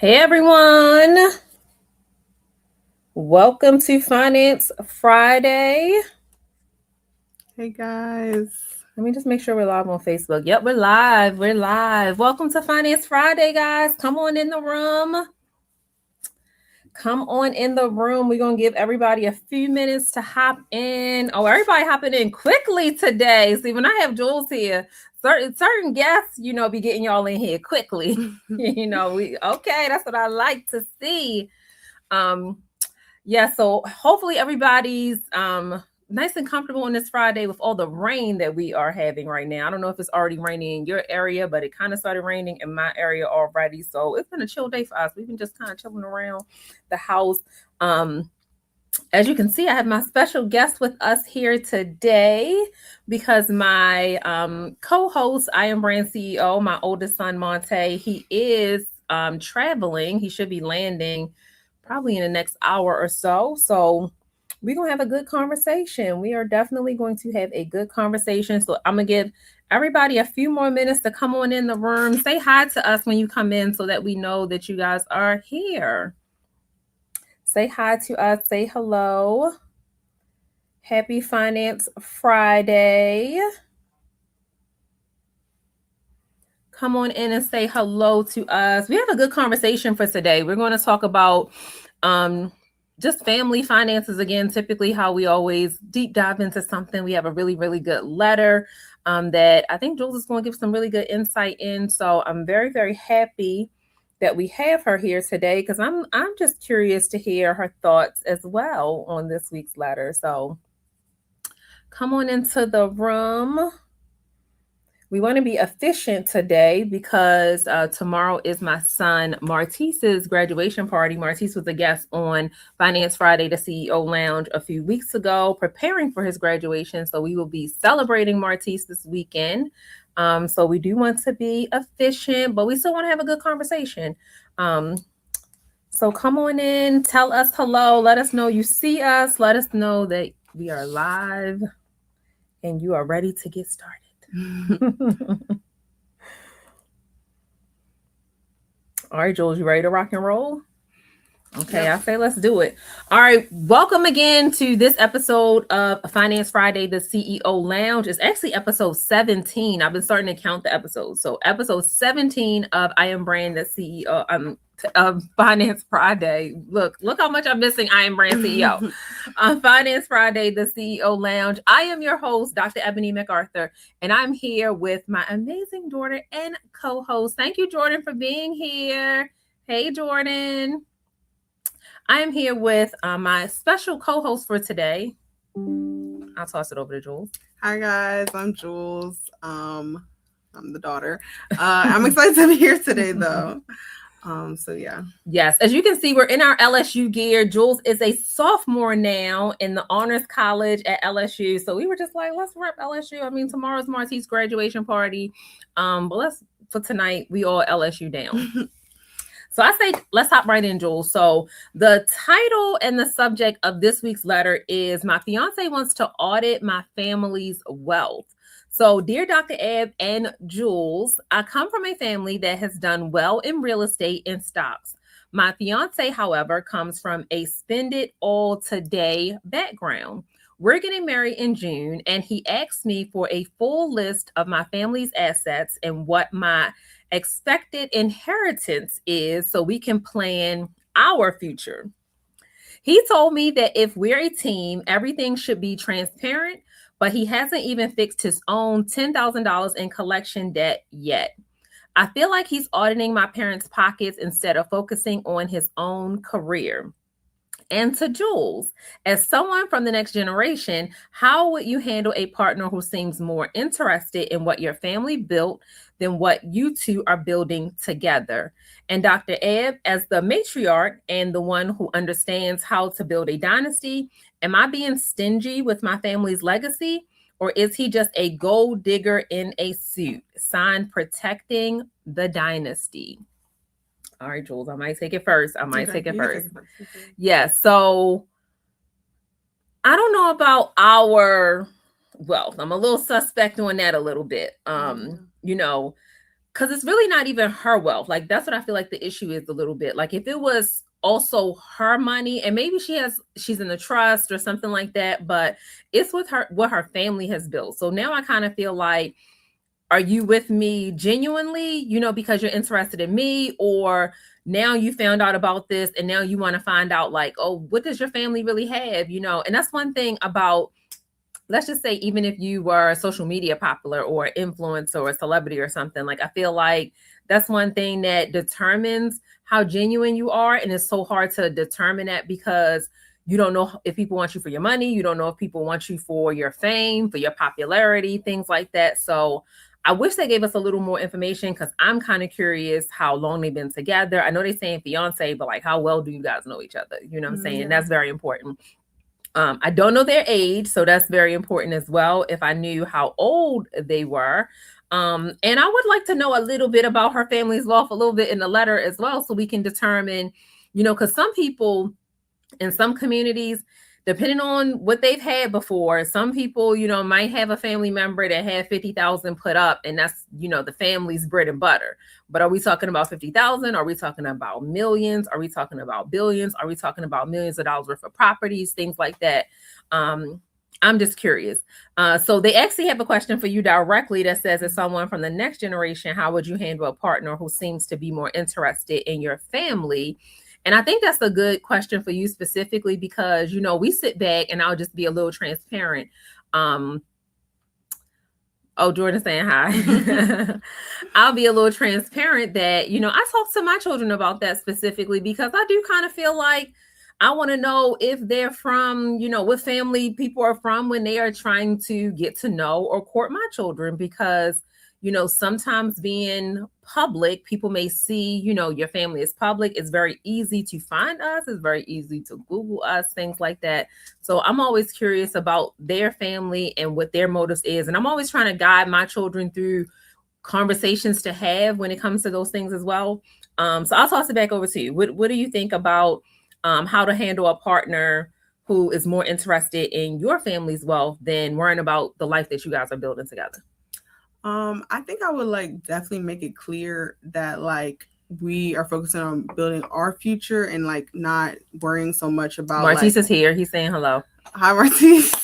Hey everyone, welcome to Finance Friday. Hey guys. Let me just make sure we're live on Facebook. Yep, we're live. We're live. Welcome to Finance Friday, guys. Come on in the room. Come on in the room. We're going to give everybody a few minutes to hop in. Oh, everybody hopping in quickly today. See, when I have Jules here, certain guests, be getting y'all in here quickly. Okay, that's what I like to see. So hopefully everybody's nice and comfortable on this Friday with all the rain that we are having right now. I don't know if it's already raining in your area, but it kind of started raining in my area already. So it's been a chill day for us. We've been just kind of chilling around the house. As you can see, I have my special guest with us here today because my co-host, I Am Brand CEO, my oldest son, Monte, he is traveling. He should be landing probably in the next hour or so. So we're going to have a good conversation. We are definitely going to have a good conversation. So I'm going to give everybody a few more minutes to come on in the room. Say hi to us when you come in so that we know that you guys are here. Say hi to us. Say hello. Happy Finance Friday. Come on in and say hello to us. We have a good conversation for today. We're going to talk about just family finances again, typically how we always deep dive into something. We have a really, really good letter that I think Jules is going to give some really good insight in. So I'm very, very happy that we have her here today because I'm just curious to hear her thoughts as well on this week's letter. So come on into the room. We want to be efficient today because tomorrow is my son Martise's graduation party. Martise was a guest on Finance Friday, the CEO Lounge, a few weeks ago, preparing for his graduation. So we will be celebrating Martise this weekend. So we do want to be efficient, but we still want to have a good conversation. So come on in, tell us hello, let us know you see us, let us know that we are live and you are ready to get started. All right, Jules, you ready to rock and roll? Okay, yep. I say let's do it. All right, welcome again to this episode of Finance Friday, the CEO Lounge. It's actually episode 17. I've been starting to count the episodes. So episode 17 of I Am Brand, the CEO of Finance Friday. Look how much I'm missing. I Am Brand CEO. Finance Friday, the CEO Lounge. I am your host, Dr. Ebony MacArthur, and I'm here with my amazing daughter and co-host. Thank you, Jordan, for being here. Hey, Jordan. I am here with my special co-host for today. I'll toss it over to Jules. Hi guys, I'm Jules. I'm the daughter. I'm excited to be here today though. So yeah. Yes, as you can see, we're in our LSU gear. Jules is a sophomore now in the honors college at LSU. So we were just like, let's rep LSU. I mean, tomorrow's Martise's graduation party. But for tonight, we all LSU down. So I say, let's hop right in, Jules. So the title and the subject of this week's letter is My Fiance Wants to Audit My Family's Wealth. So dear Dr. Eb and Jules, I come from a family that has done well in real estate and stocks. My fiance, however, comes from a spend it all today background. We're getting married in June, and he asked me for a full list of my family's assets and what my expected inheritance is so we can plan our future. He told me that if we're a team, everything should be transparent, but he hasn't even fixed his own $10,000 in collection debt yet. I feel like he's auditing my parents' pockets instead of focusing on his own career. And to Jules, as someone from the next generation, how would you handle a partner who seems more interested in what your family built than what you two are building together? And Dr. Eb, as the matriarch and the one who understands how to build a dynasty, am I being stingy with my family's legacy? Or is he just a gold digger in a suit? Signed, Protecting the Dynasty. All right, Jules, I might take it first. Take it first. Yeah, so I don't know about our wealth. I'm a little suspect on that a little bit. because it's really not even her wealth. Like, that's what I feel like the issue is a little bit. Like, if it was also her money, and maybe she's in the trust or something like that, but it's with her, what her family has built. So now I kind of feel like, are you with me genuinely, because you're interested in me, or now you found out about this and now you want to find out, like, oh, what does your family really have, And that's one thing about, let's just say, even if you were social media popular or influencer or celebrity or something, like, I feel like that's one thing that determines how genuine you are. And it's so hard to determine that, because you don't know if people want you for your money. You don't know if people want you for your fame, for your popularity, things like that. So I wish they gave us a little more information, because I'm kind of curious how long they've been together. I know they're saying fiance, but like, how well do you guys know each other? You know what I'm saying? Yeah. That's very important. I don't know their age, so that's very important as well. If I knew how old they were. And I would like to know a little bit about her family's wealth, a little bit in the letter as well, so we can determine, because some people in some communities, depending on what they've had before, some people, might have a family member that had 50,000 put up, and that's, the family's bread and butter. But are we talking about 50,000? Are we talking about millions? Are we talking about billions? Are we talking about millions of dollars worth of properties, things like that? I'm just curious. So they actually have a question for you directly that says, as someone from the next generation, how would you handle a partner who seems to be more interested in your family? And I think that's a good question for you specifically, because, we sit back, and I'll just be a little transparent. Jordan's saying hi. I'll be a little transparent that, I talk to my children about that specifically, because I do kind of feel like I want to know if they're from, what family people are from when they are trying to get to know or court my children, because sometimes being public, people may see, your family is public. It's very easy to find us. It's very easy to Google us, things like that. So I'm always curious about their family and what their motives is. And I'm always trying to guide my children through conversations to have when it comes to those things as well. So I'll toss it back over to you. What do you think about how to handle a partner who is more interested in your family's wealth than worrying about the life that you guys are building together? I think I would definitely make it clear that we are focusing on building our future and not worrying so much about Martise is here. He's saying hello. Hi, Martise.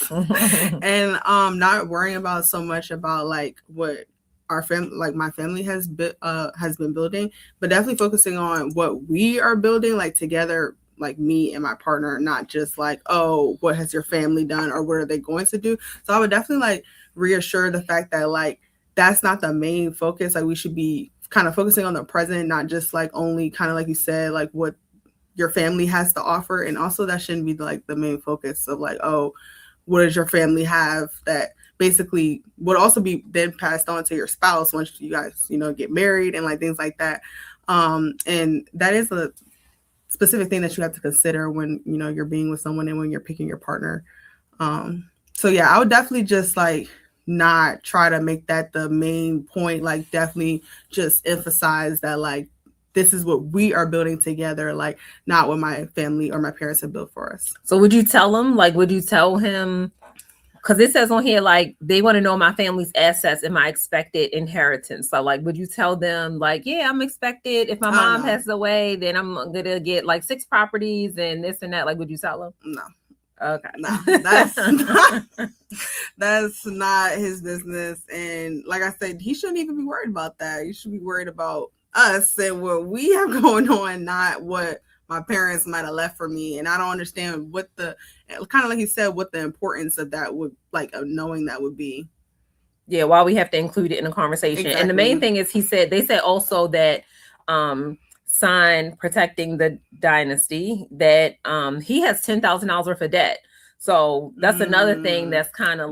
And not worrying about so much about what our family, my family has been building, but definitely focusing on what we are building together, me and my partner, not just oh, what has your family done or what are they going to do. So I would definitely reassure the fact that that's not the main focus. We should be kind of focusing on the present, not just only kind of you said, what your family has to offer. And also that shouldn't be the main focus of oh, what does your family have that basically would also be then passed on to your spouse once you guys, get married and things like that. And that is a specific thing that you have to consider when, you're being with someone and when you're picking your partner. So yeah, I would definitely just not try to make that the main point, definitely just emphasize that this is what we are building together, not what my family or my parents have built for us. So would you tell him, would you tell him, because it says on here, they want to know my family's assets and my expected inheritance. So would you tell them yeah, I'm expected, if my mom passes away, then I'm gonna get 6 properties and this and that? Would you tell them? No. Okay. No, that's not his business. And like I said, he shouldn't even be worried about that. He should be worried about us and what we have going on, not what my parents might have left for me. And I don't understand what the, kind of like you said, what the importance of that would, of knowing that would be. Yeah, why we have to include it in the conversation. Exactly. And the main thing is, they said also that sign protecting the dynasty, that he has $10,000 worth of debt. So that's another thing that's kind of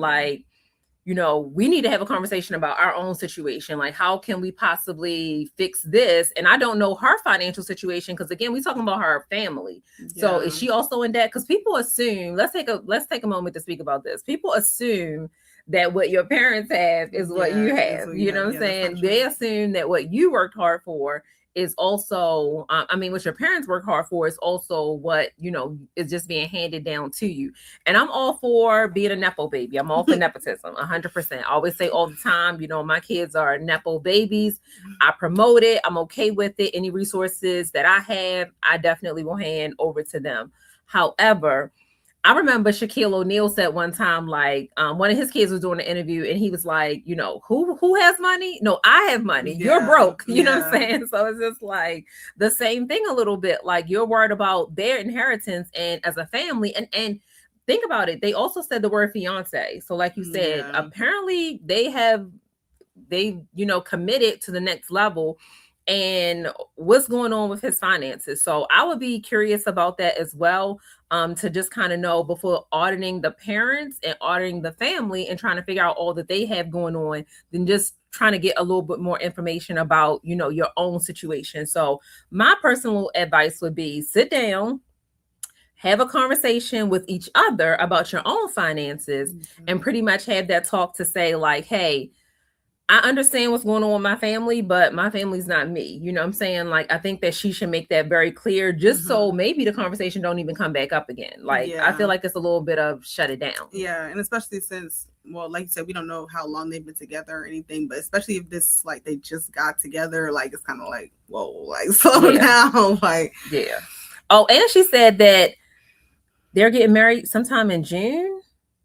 we need to have a conversation about our own situation. How can we possibly fix this? And I don't know her financial situation, because again, we're talking about her family. Yeah. So is she also in debt? Because people assume, let's take a moment to speak about this. People assume that what your parents have is what you have. What You know what I'm saying? They assume that what you worked hard for is also, what your parents work hard for is also what, is just being handed down to you. And I'm all for being a Nepo baby. I'm all for nepotism, 100%. I always say all the time, my kids are Nepo babies. I promote it. I'm okay with it. Any resources that I have, I definitely will hand over to them. However, I remember Shaquille O'Neal said one time, like, one of his kids was doing an interview and he was like, who has money? No, I have money. You're broke. You know what I'm saying? So it's just like the same thing a little bit. Like, you're worried about their inheritance and as a family. And think about it. They also said the word fiance. So like you said, apparently they committed to the next level. And what's going on with his finances. So I would be curious about that as well, to just kind of know before auditing the parents and auditing the family and trying to figure out all that they have going on, then just trying to get a little bit more information about, your own situation. So my personal advice would be sit down, have a conversation with each other about your own finances, and pretty much have that talk to say like, hey, I understand what's going on with my family, but my family's not me. You know what I'm saying? Like, I think that she should make that very clear just so maybe the conversation don't even come back up again. Like, I feel like it's a little bit of shut it down. Yeah. And especially since, well, like you said, we don't know how long they've been together or anything, but especially if this, like, they just got together, like, it's kind of like, whoa, like, slow down. Like, yeah. Oh, and she said that they're getting married sometime in June.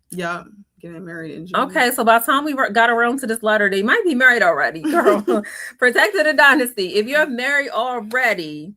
Yeah. Getting married in June. Okay, so by the time we got around to this letter, they might be married already, girl. Protected the dynasty. If you're married already,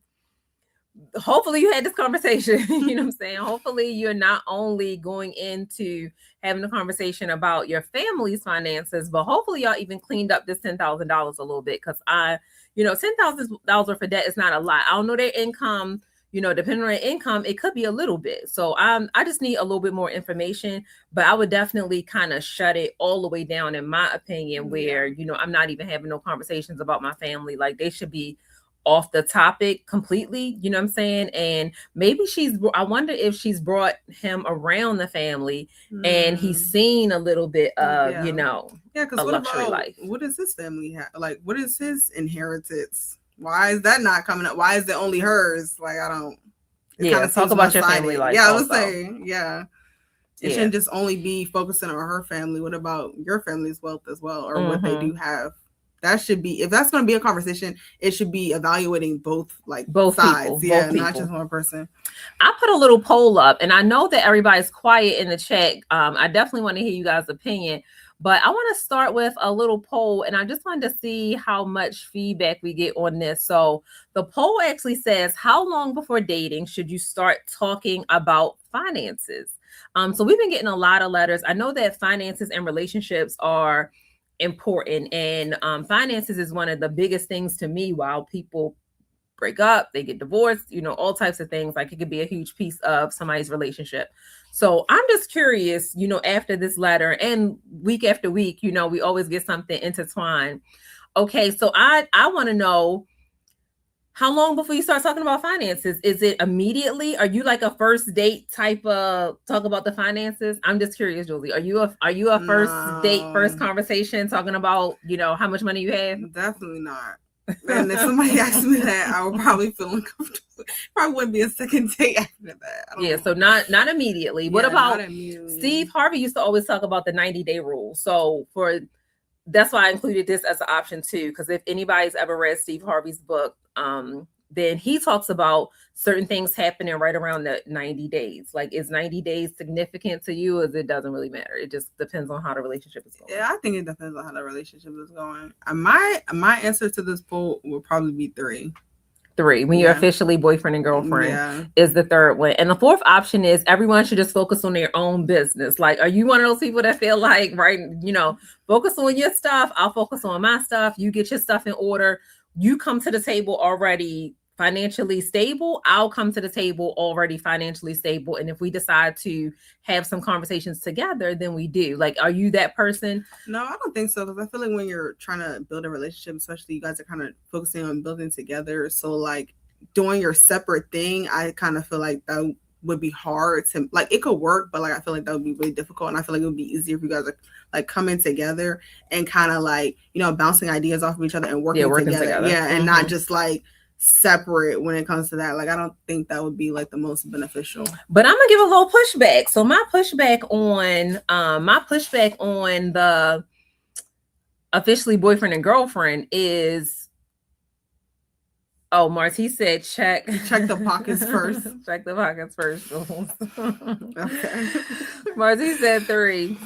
hopefully you had this conversation. You know what I'm saying? Hopefully you're not only going into having a conversation about your family's finances, but hopefully y'all even cleaned up this $10,000 a little bit. Because $10,000 for debt is not a lot. I don't know their income. Depending on your income, it could be a little bit. So I just need a little bit more information, but I would definitely kind of shut it all the way down, in my opinion, where, I'm not even having no conversations about my family. Like, they should be off the topic completely. You know what I'm saying? And maybe I wonder if she's brought him around the family and he's seen a little bit of, because a luxury life. What does his family have? Like, what is his inheritance? Why is that not coming up? Why is it only hers? Like, I don't. Talk about your family life. Yeah, I was saying, it shouldn't just only be focusing on her family. What about your family's wealth as well, or what they do have? That should be, if that's going to be a conversation, it should be evaluating both sides. People, not just one person. I put a little poll up, and I know that everybody's quiet in the chat. I definitely want to hear you guys' opinion. But I want to start with a little poll, and I just wanted to see how much feedback we get on this. So the poll actually says, how long before dating should you start talking about finances? So we've been getting a lot of letters. I know that finances and relationships are important, and finances is one of the biggest things to me. While people break up, they get divorced, all types of things, like it could be a huge piece of somebody's relationship. So I'm just curious, after this letter and week after week, we always get something intertwined. Okay, so I want to know, how long before you start talking about finances? Is it immediately? Are you like a first date type of talk about the finances? I'm just curious, Julie. Are you a first date, first conversation talking about, how much money you have? Definitely not. And if somebody asked me that, I would probably feel uncomfortable. Probably wouldn't be a second date after that. So not immediately. What about Steve Harvey used to always talk about the 90-day rule. So that's why I included this as an option too, because if anybody's ever read Steve Harvey's book, then he talks about certain things happening right around the 90 days. Like, is 90 days significant to you, or it doesn't really matter? It just depends on how the relationship is going. Yeah, I think it depends on how the relationship is going. My answer to this poll would probably be 3. When you're officially boyfriend and girlfriend is the third one. And the fourth option is everyone should just focus on their own business. Like, are you one of those people that feel like, focus on your stuff, I'll focus on my stuff, you get your stuff in order, you come to the table already financially stable, I'll come to the table already financially stable, and if we decide to have some conversations together, then we do. Like, are you that person? No, I don't think so, because I feel like when you're trying to build a relationship, especially, you guys are kind of focusing on building together, so like doing your separate thing, I kind of feel like that would be hard to, like, it could work, but like I feel like that would be really difficult, and I feel like it would be easier if you guys are like coming together and kind of like, bouncing ideas off of each other and working together. Yeah. And not just like separate when it comes to that. Like, I don't think that would be like the most beneficial. But I'm gonna give a little pushback. So my pushback on the officially boyfriend and girlfriend is, Marty said check the pockets first. Check the pockets first. Okay. Marty said 3.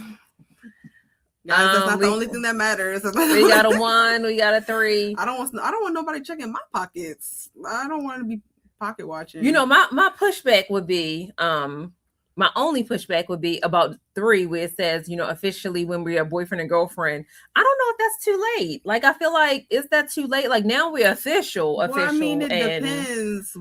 Guys, that's not the only thing that matters. We got a 1, we got a 3. I don't want nobody checking my pockets. I don't want to be pocket watching. My pushback would be, my only pushback would be about 3, where it says, officially when we are boyfriend and girlfriend. I don't know if that's too late. Like, I feel like, is that too late? Like, now we're official. Well, I mean, it depends.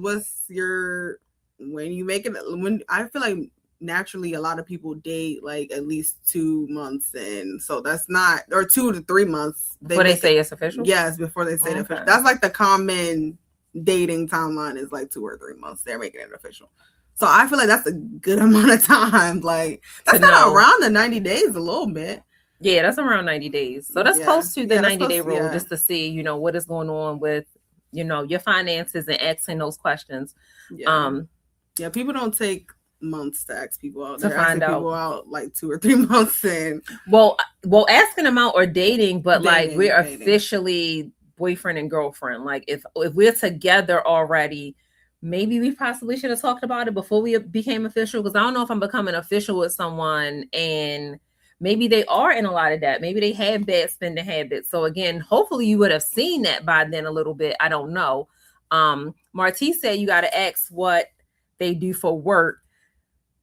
I feel like naturally a lot of people date like at least 2 months in, so that's not, or 2 to 3 months before they say it's official. Yes, before they say it official. That's like the common dating timeline is like 2 or 3 months. They're making it official. So I feel like that's a good amount of time. Like, that's not around the 90 days a little bit. Yeah, that's around 90 days. So that's close to the 90-day rule, just to see, what is going on with, your finances and asking those questions. Yeah. People don't take months to ask people out. To find out. People out like 2 or 3 months in. Well, asking them out or dating, but like we're officially boyfriend and girlfriend. Like if we're together already, maybe we possibly should have talked about it before we became official. Because I don't know if I'm becoming official with someone and maybe they are in a lot of debt. Maybe they have bad spending habits. So again, hopefully you would have seen that by then a little bit. I don't know. Marty said you got to ask what they do for work.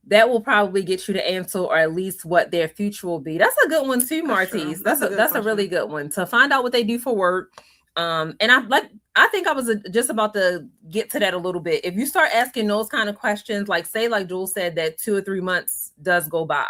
That will probably get you the answer, or at least what their future will be. That's a good one too, Martise. That's a really good one to find out what they do for work. And I think I was just about to get to that a little bit. If you start asking those kind of questions, like say, like Jules said, that 2 or 3 months does go by.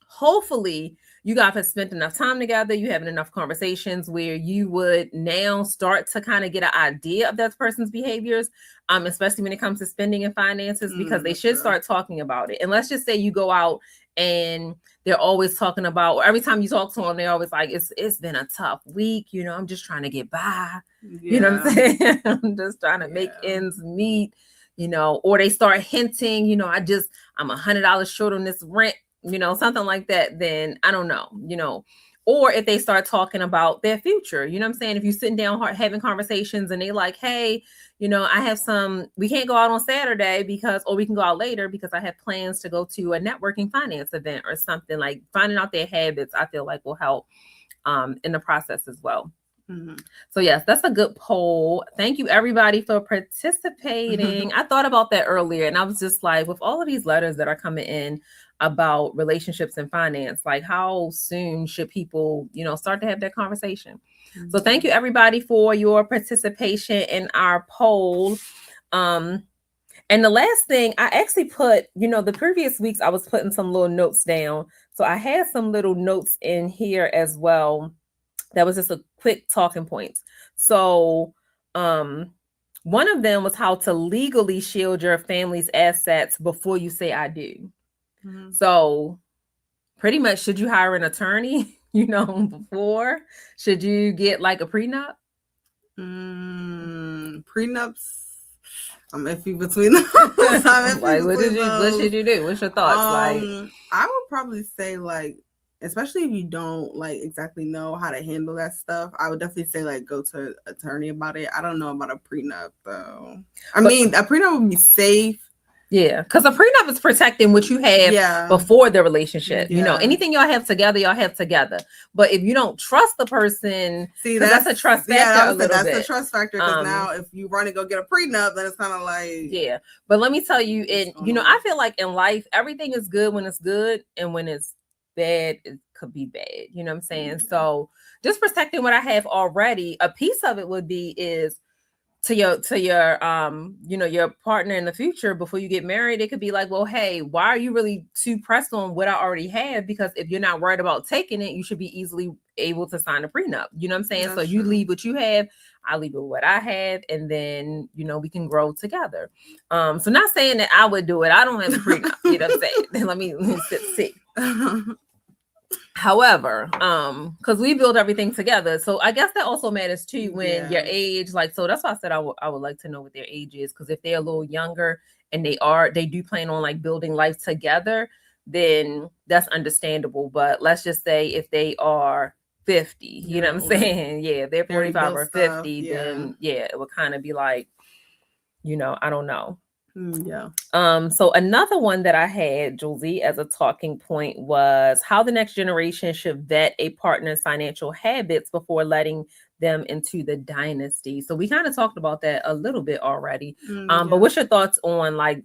Hopefully you guys have spent enough time together. You having enough conversations where you would now start to kind of get an idea of that person's behaviors, especially when it comes to spending and finances, because they should start talking about it. And let's just say you go out and they're always talking about, or every time you talk to them, they're always like, it's been a tough week. I'm just trying to get by. Yeah. You know what I'm saying? I'm just trying to make ends meet, or they start hinting, I'm $100 short on this rent, something like that. Then I don't know, or if they start talking about their future, you know what I'm saying? If you're sitting down having conversations and they like, hey, I have we can't go out on Saturday or we can go out later because I have plans to go to a networking finance event or something. Like finding out their habits, I feel like will help in the process as well. Mm-hmm. So yes, that's a good poll. Thank you everybody for participating. I thought about that earlier and I was just like, with all of these letters that are coming in about relationships and finance, like how soon should people, start to have that conversation? Mm-hmm. So thank you everybody for your participation in our poll. And the last thing I actually put, the previous weeks I was putting some little notes down. So I had some little notes in here as well. That was just a quick talking points. So one of them was how to legally shield your family's assets before you say I do. Mm-hmm. So pretty much, should you hire an attorney, before? Should you get like a prenup? Prenups, I'm iffy between them. Like, what should you do? What's your thoughts? I would probably say like, especially if you don't like exactly know how to handle that stuff, I would definitely say like go to an attorney about it. I don't know about a prenup though. I mean, a prenup would be safe. Yeah, because a prenup is protecting what you have before the relationship. Yeah. Anything y'all have together. But if you don't trust the person, that's a trust factor. That's a trust factor. Because now, if you run and go get a prenup, then it's kind of like But let me tell you, I feel like in life, everything is good when it's good, and when it's bad, it could be bad. You know what I'm saying? Mm-hmm. So just protecting what I have already. A piece of it would be to your your partner in the future before you get married. It could be like, well, hey, why are you really too pressed on what I already have? Because if you're not worried about taking it, you should be easily able to sign a prenup. You know what I'm saying? That's you leave what you have, I leave with what I have, and then we can grow together. So not saying that I would do it. I don't have a prenup. You know what I'm saying? Let me see. However, because we build everything together, so I guess that also matters too when your age, like, so that's why I said I would like to know what their age is, because if they're a little younger and they do plan on like building life together, then that's understandable. But let's just say if they are 50, you know what I'm saying? Yeah, they're 45 or 50, then yeah, it would kind of be like, I don't know. Yeah. So another one that I had, Josie, as a talking point was how the next generation should vet a partner's financial habits before letting them into the dynasty. So we kind of talked about that a little bit already. But what's your thoughts on, like,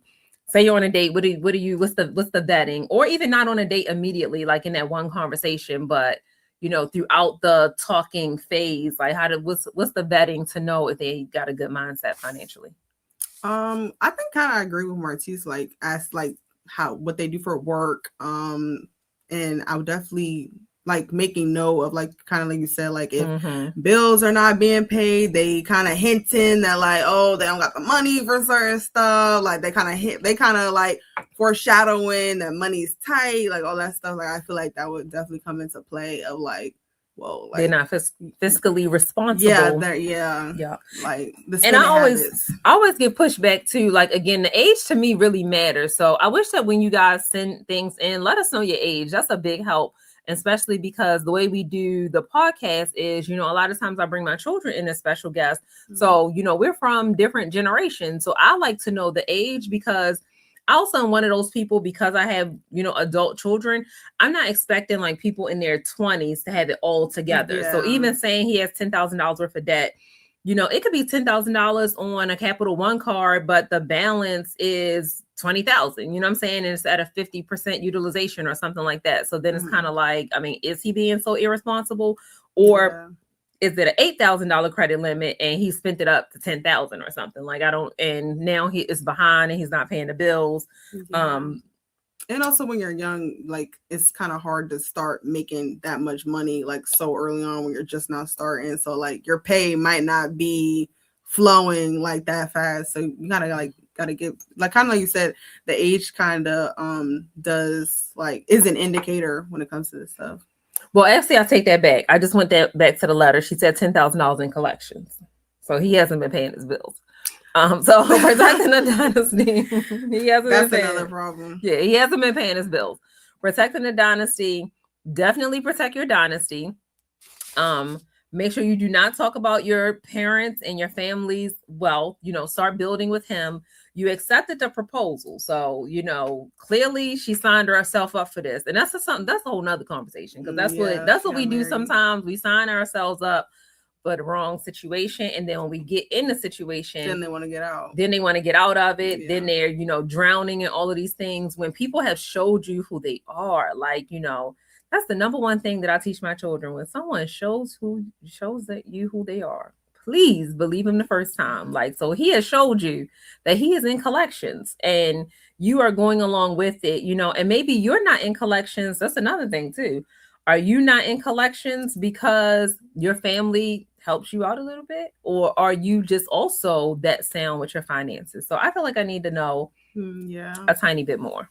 say you're on a date, what's the vetting, or even not on a date immediately, like in that one conversation, but throughout the talking phase, like what's the vetting to know if they got a good mindset financially? I think kind of agree with Martise, like ask like what they do for work. And I would definitely like making note of, like, kind of like you said, like if bills are not being paid, they kind of hinting that like, oh, they don't got the money for certain stuff. Like they kind of like foreshadowing that money's tight, like all that stuff. Like I feel like that would definitely come into play of like, well, like, they're not fiscally responsible. Yeah. Like the and I always get pushback too. Like, again, the age to me really matters. So I wish that when you guys send things in, let us know your age. That's a big help, especially because the way we do the podcast is, a lot of times I bring my children in as special guests. So, we're from different generations. So I like to know the age, because I also am one of those people, because I have, adult children. I'm not expecting like people in their 20s to have it all together. So even saying he has $10,000 worth of debt, it could be $10,000 on a Capital One card, but the balance is $20,000. You know what I'm saying? And it's at a 50% utilization or something like that. So then it's kind of like, I mean, is he being so irresponsible, or is it an $8,000 credit limit and he spent it up to $10,000 or something? Like, and now he is behind and he's not paying the bills. And also when you're young, like it's kind of hard to start making that much money like so early on when you're just not starting. So like your pay might not be flowing like that fast. So you gotta get, like, kind of like you said, the age kind of is an indicator when it comes to this stuff. Well, actually, I take that back. I just went back to the letter. She said $10,000 in collections. So he hasn't been paying his bills. So protecting the dynasty, he hasn't been paying. That's another problem. Yeah, he hasn't been paying his bills. Protecting the dynasty, definitely protect your dynasty. Make sure you do not talk about your parents and your family's wealth. Start building with him. You accepted the proposal. So, clearly she signed herself up for this. And that's a whole nother conversation, because that's what we do sometimes. We sign ourselves up for the wrong situation, and then when we get in the situation, then they want to get out. Then they want to get out of it. Then they're, drowning in all of these things. When people have showed you who they are, like, that's the number one thing that I teach my children. When someone shows you who they are, please believe him the first time. Like, so he has showed you that he is in collections and you are going along with it, and maybe you're not in collections. That's another thing too. Are you not in collections because your family helps you out a little bit, or are you just also that sound with your finances? So I feel like I need to know a tiny bit more.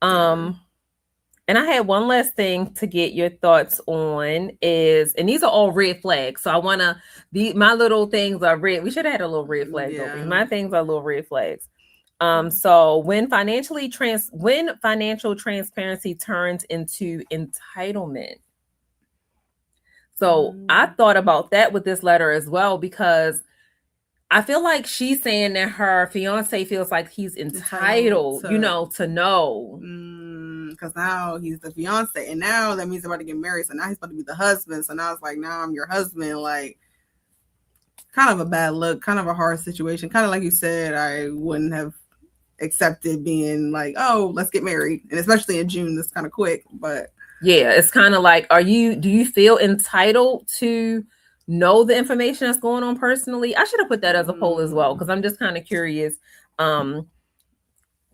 And I had one last thing to get your thoughts on is, and these are all red flags. So I want to, my little things are red. We should have had a little red flag over. My things are little red flags. So when financial transparency turns into entitlement. So I thought about that with this letter as well, because I feel like she's saying that her fiance feels like he's entitled, to know. Because now he's the fiance, and now that means they're about to get married. So now he's about to be the husband. So now it's like, now I'm your husband. Like, kind of a bad look, kind of a hard situation. Kind of like you said, I wouldn't have accepted being like, oh, let's get married. And especially in June, that's kind of quick. But yeah, it's kind of like, do you feel entitled to know the information that's going on personally? I should have put that as a poll as well, because I'm just kind of curious.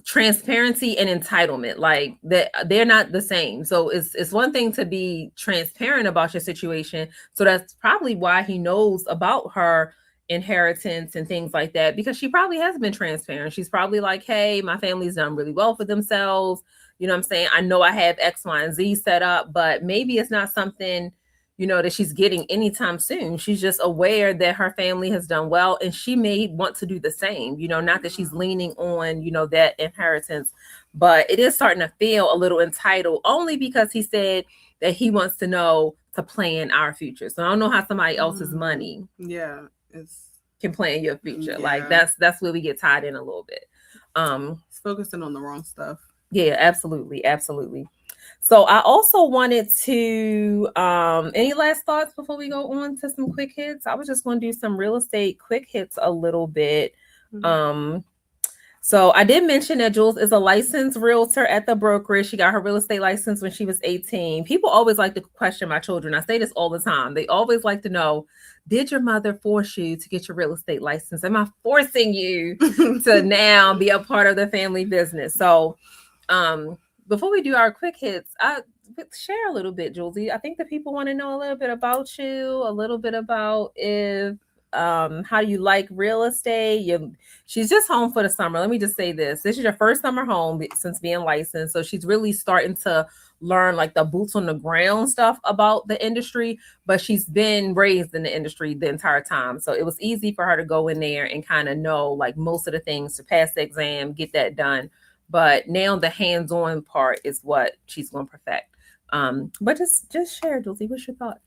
Transparency and entitlement, like that, they're not the same. So it's one thing to be transparent about your situation. So that's probably why he knows about her inheritance and things like that, because she probably has been transparent. She's probably like, hey, my family's done really well for themselves. You know what I'm saying? I know I have X, Y, and Z set up, but maybe it's not something, that she's getting anytime soon. She's just aware that her family has done well and she may want to do the same, not that she's leaning on, that inheritance, but it is starting to feel a little entitled only because he said that he wants to know to plan our future. So I don't know how somebody else's money can plan your future. Like that's where we get tied in a little bit. It's focusing on the wrong stuff. Yeah, absolutely. So I also wanted to any last thoughts before we go on to some quick hits? I was just going to do some real estate quick hits a little bit. So I did mention that Jules is a licensed realtor at the brokerage. She got her real estate license when she was 18. People always like to question my children. I say this all the time. They always like to know, did your mother force you to get your real estate license? Am I forcing you to now be a part of the family business? So before we do our quick hits, I share a little bit, Julesy. I think the people want to know a little bit about you, a little bit about how you like real estate. She's just home for the summer. Let me just say this is your first summer home since being licensed. So she's really starting to learn like the boots on the ground stuff about the industry, but she's been raised in the industry the entire time. So it was easy for her to go in there and kind of know like most of the things to pass the exam, get that done. But now the hands-on part is what she's going to perfect. But just share, Julesy, what's your thoughts?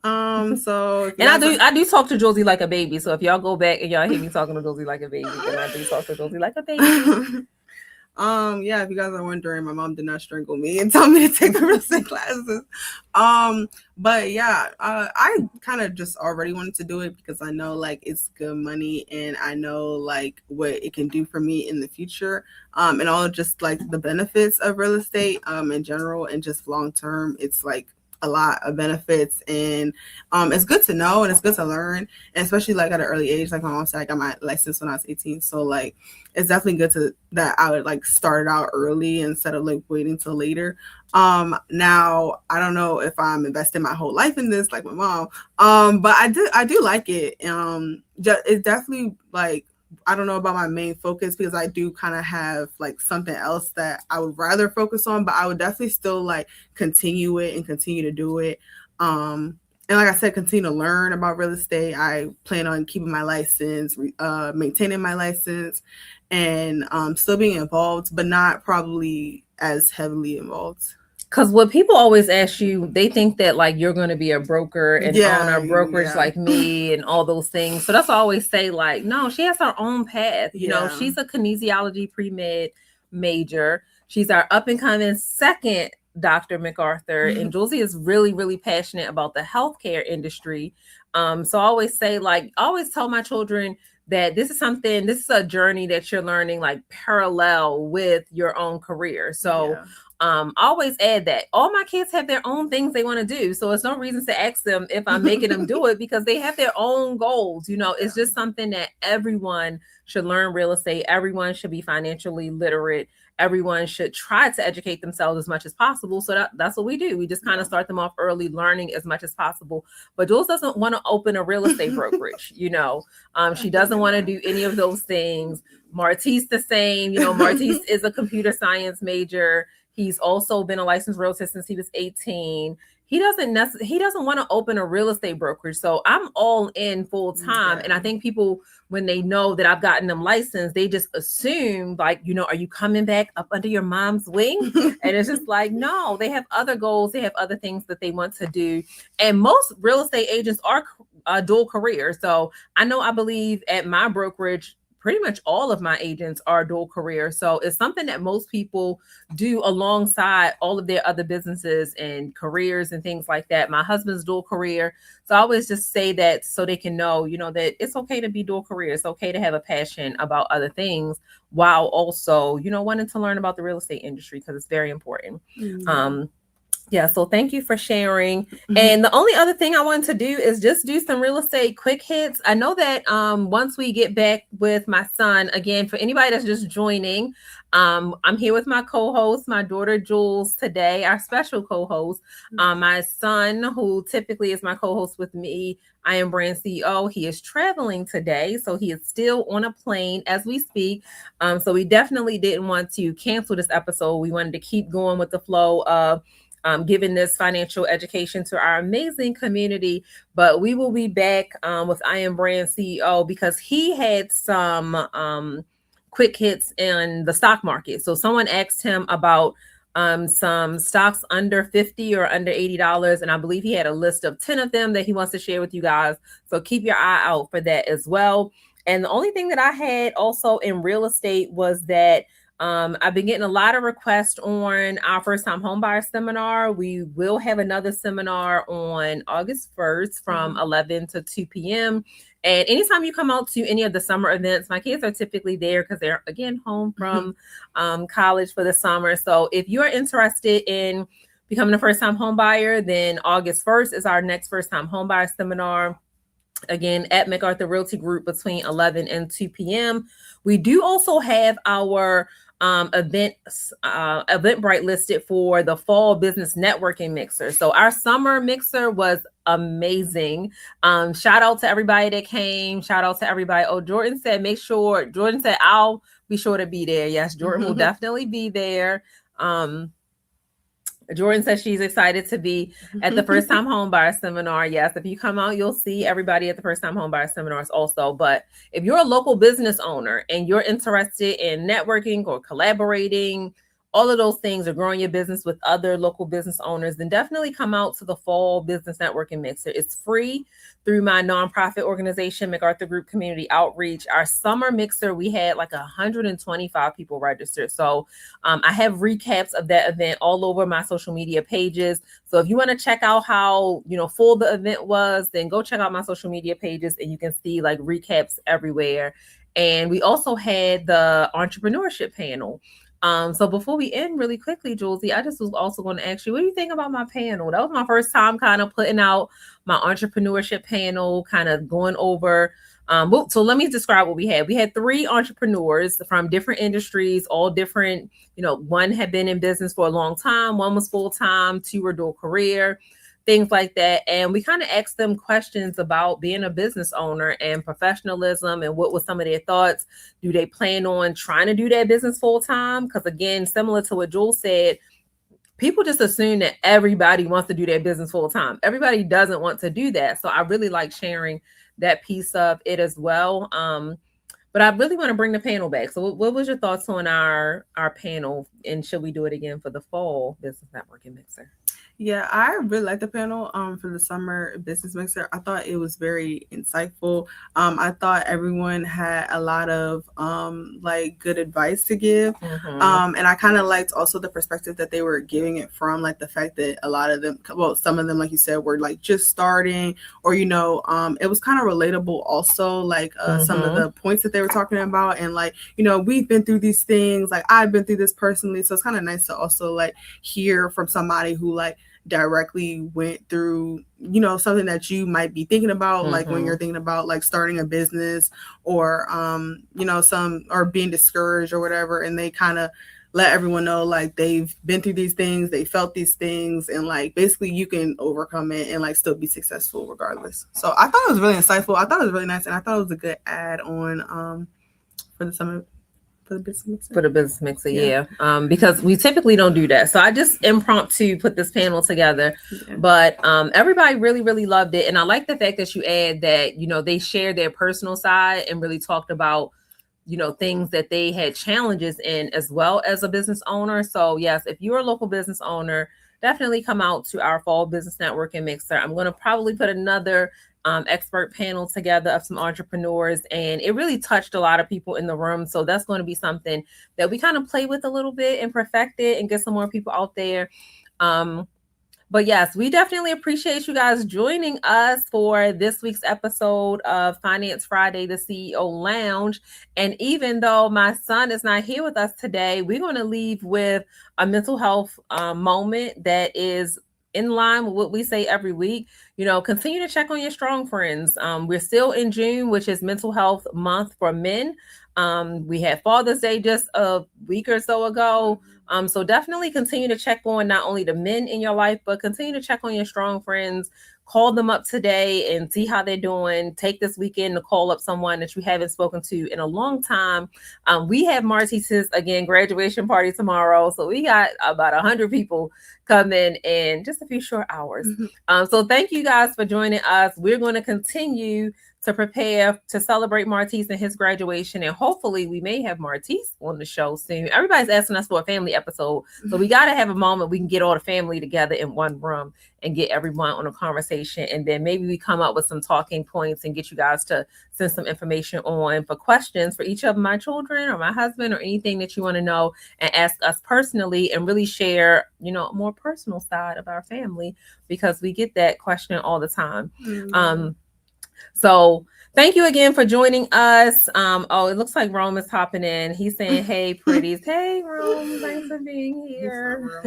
So and I do talk to Julesy like a baby. So if y'all go back and y'all hear me talking to Julesy like a baby, then I do talk to Julesy like a baby. Yeah, if you guys are wondering, my mom did not strangle me and tell me to take the real estate classes. But yeah, I kind of just already wanted to do it because I know like it's good money and I know like what it can do for me in the future. And all just like the benefits of real estate in general and just long term, it's like a lot of benefits and it's good to know and it's good to learn, and especially like at an early age. Like my mom said, I got my license when I was 18, so like it's definitely good that I would like start it out early instead of like waiting till later. Now I don't know if I'm investing my whole life in this like my mom, but I do like it. It's definitely like, I don't know about my main focus because I do kind of have like something else that I would rather focus on, but I would definitely still like continue it and continue to do it. And like I said, continue to learn about real estate. I plan on keeping my license, maintaining my license, and still being involved, but not probably as heavily involved. Because what people always ask you, they think that like you're going to be a broker and own a brokerage like me and all those things. So that's why I always say like, no, she has her own path. You know, she's a kinesiology pre-med major. She's our up and coming second Dr. MacArthur. And Julesy is really, really passionate about the healthcare industry. So I always say like, I always tell my children that this is a journey that you're learning like parallel with your own career. So I always add that all my kids have their own things they want to do. So it's no reason to ask them if I'm making them do it because they have their own goals. You know, it's just something that everyone should learn real estate. Everyone should be financially literate. Everyone should try to educate themselves as much as possible. So that's what we do. We just kind of start them off early, learning as much as possible. But Jules doesn't want to open a real estate brokerage. You know, she doesn't want to do any of those things. Martise the same. You know, Martise is a computer science major. He's also been a licensed realtor since he was 18. He doesn't want to open a real estate brokerage. So I'm all in full time. And I think people, when they know that I've gotten them licensed, they just assume like, you know, are you coming back up under your mom's wing? And it's just like, no, they have other goals. They have other things that they want to do. And most real estate agents are dual career. So I believe at my brokerage, pretty much all of my agents are dual career. So it's something that most people do alongside all of their other businesses and careers and things like that. My husband's dual career. So I always just say that so they can know, you know, that it's okay to be dual career. It's okay to have a passion about other things while also, you know, wanting to learn about the real estate industry because it's very important. Yeah, so thank you for sharing. And the only other thing I wanted to do is just do some real estate quick hits. I know that once we get back with my son, again, for anybody that's just joining, I'm here with my co-host, my daughter Jules today, our special co-host. My son, who typically is my co-host with me, I am brand CEO. He is traveling today, so he is still on a plane as we speak. So we definitely didn't want to cancel this episode. We wanted to keep going with the flow of giving this financial education to our amazing community. But we will be back with I Am Brand CEO because he had some quick hits in the stock market. So someone asked him about some stocks under 50 or under $80. And I believe he had a list of 10 of them that he wants to share with you guys. So keep your eye out for that as well. And the only thing that I had also in real estate was that I've been getting a lot of requests on our first time homebuyer seminar. We will have another seminar on August 1st from 11 to 2 p.m. And anytime you come out to any of the summer events, my kids are typically there because they're, again, home from college for the summer. So if you're interested in becoming a first time homebuyer, then August 1st is our next first time homebuyer seminar. Again, at MacArthur Realty Group between 11 and 2 p.m. We do also have our Eventbrite listed for the fall business networking mixer. So our summer mixer was amazing. Shout out to everybody that came. Shout out to everybody. Oh, Jordan said, I'll be sure to be there. Yes, Jordan will definitely be there. Jordan says she's excited to be at the first time homebuyer seminar. Yes, if you come out, you'll see everybody at the first time homebuyer seminars also. But if you're a local business owner and you're interested in networking or collaborating, all of those things, are growing your business with other local business owners, then definitely come out to the fall business networking mixer. It's free through my nonprofit organization, MacArthur Group Community Outreach. Our summer mixer, we had like 125 people registered. So I have recaps of that event all over my social media pages. So if you want to check out how, full the event was, then go check out my social media pages and you can see like recaps everywhere. And we also had the entrepreneurship panel. So before we end really quickly, Julesy, I just was also going to ask you, what do you think about my panel? That was my first time kind of putting out my entrepreneurship panel, kind of going over. So let me describe what we had. We had 3 entrepreneurs from different industries, all different, one had been in business for a long time, one was full-time, 2 were dual career, things like that. And we kind of asked them questions about being a business owner and professionalism and what was some of their thoughts. Do they plan on trying to do that business full time? Because again, similar to what Jules said, people just assume that everybody wants to do their business full time. Everybody doesn't want to do that. So I really like sharing that piece of it as well. But I really want to bring the panel back. So what was your thoughts on our panel? And should we do it again for the fall business networking mixer? Yeah, I really like the panel for the summer business mixer. I thought it was very insightful. I thought everyone had a lot of like good advice to give. And I kind of liked also the perspective that they were giving it from, like the fact that a lot of them, well, some of them, like you said, were like just starting, or it was kind of relatable also, like some of the points that they were talking about, and like, we've been through these things, like I've been through this personally. So it's kind of nice to also like hear from somebody who like directly went through something that you might be thinking about, like when you're thinking about like starting a business or or being discouraged or whatever, and they kind of let everyone know like they've been through these things, they felt these things, and like basically you can overcome it and like still be successful regardless. So I thought it was really insightful. I thought it was really nice, and I thought it was a good add on for the summer. For the business mixer, yeah. Because we typically don't do that. So I just impromptu put this panel together. Yeah. But everybody really, really loved it. And I like the fact that you add that, they shared their personal side and really talked about, things that they had challenges in as well as a business owner. So yes, if you're a local business owner, definitely come out to our fall business networking mixer. I'm going to probably put another expert panel together of some entrepreneurs, and it really touched a lot of people in the room. So that's going to be something that we kind of play with a little bit and perfect it and get some more people out there. But yes, we definitely appreciate you guys joining us for this week's episode of Finance Friday, the CEO Lounge. And even though my son is not here with us today, we're going to leave with a mental health moment that is in line with what we say every week. Continue to check on your strong friends. We're still in June, which is Mental Health Month for men. We had Father's Day just a week or so ago. So definitely continue to check on not only the men in your life, but continue to check on your strong friends. Call them up today and see how they're doing. Take this weekend to call up someone that you haven't spoken to in a long time. We have Martise's, again, graduation party tomorrow. So we got about 100 people coming in just a few short hours. So thank you guys for joining us. We're going to continue to prepare to celebrate Martise and his graduation. And hopefully we may have Martise on the show soon. Everybody's asking us for a family episode. So we got to have a moment we can get all the family together in one room and get everyone on a conversation. And then maybe we come up with some talking points and get you guys to send some information on for questions for each of my children or my husband or anything that you want to know, and ask us personally and really share, a more personal side of our family, because we get that question all the time. So thank you again for joining us. It looks like Rome is hopping in. He's saying, hey, pretties. Hey, Rome, thanks for being here.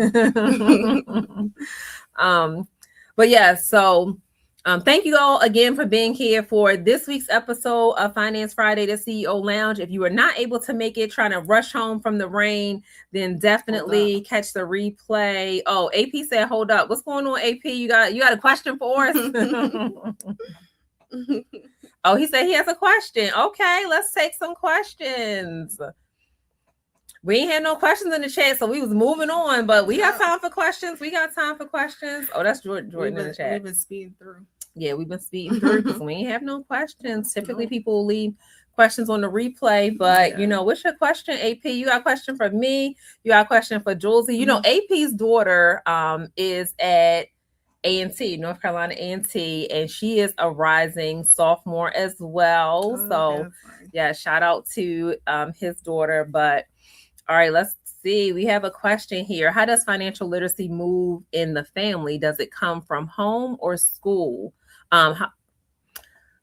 But yeah, so thank you all again for being here for this week's episode of Finance Friday, the CEO Lounge. If you are not able to make it, trying to rush home from the rain, then definitely catch the replay. Oh, AP said, hold up. What's going on, AP? You got a question for us? Oh, he said he has a question. Okay, let's take some questions. We ain't had no questions in the chat, so we was moving on, but we got time for questions. Oh, that's Jordan in the chat. We've been speeding through. Yeah, we've been speeding through because we ain't have no questions. Typically, people leave questions on the replay, but what's your question, AP? You got a question for me? You got a question for Julesy? AP's daughter is at A&T, North Carolina A&T, and she is a rising sophomore as well. Shout out to his daughter. But all right, let's see. We have a question here. How does financial literacy move in the family? Does it come from home or school?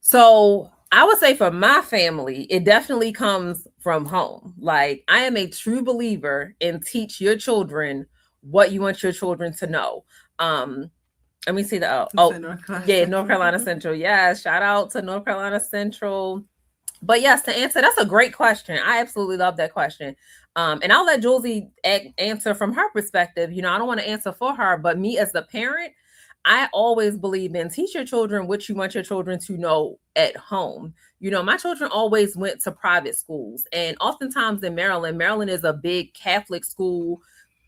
So I would say for my family, it definitely comes from home. Like, I am a true believer in teach your children what you want your children to know. Let me see North Carolina Central. Yes, shout out to North Carolina Central. But yes, to answer, that's a great question. I absolutely love that question. And I'll let Julesy answer from her perspective. I don't want to answer for her, but me as the parent, I always believe in teach your children what you want your children to know at home. My children always went to private schools, and oftentimes in Maryland is a big Catholic school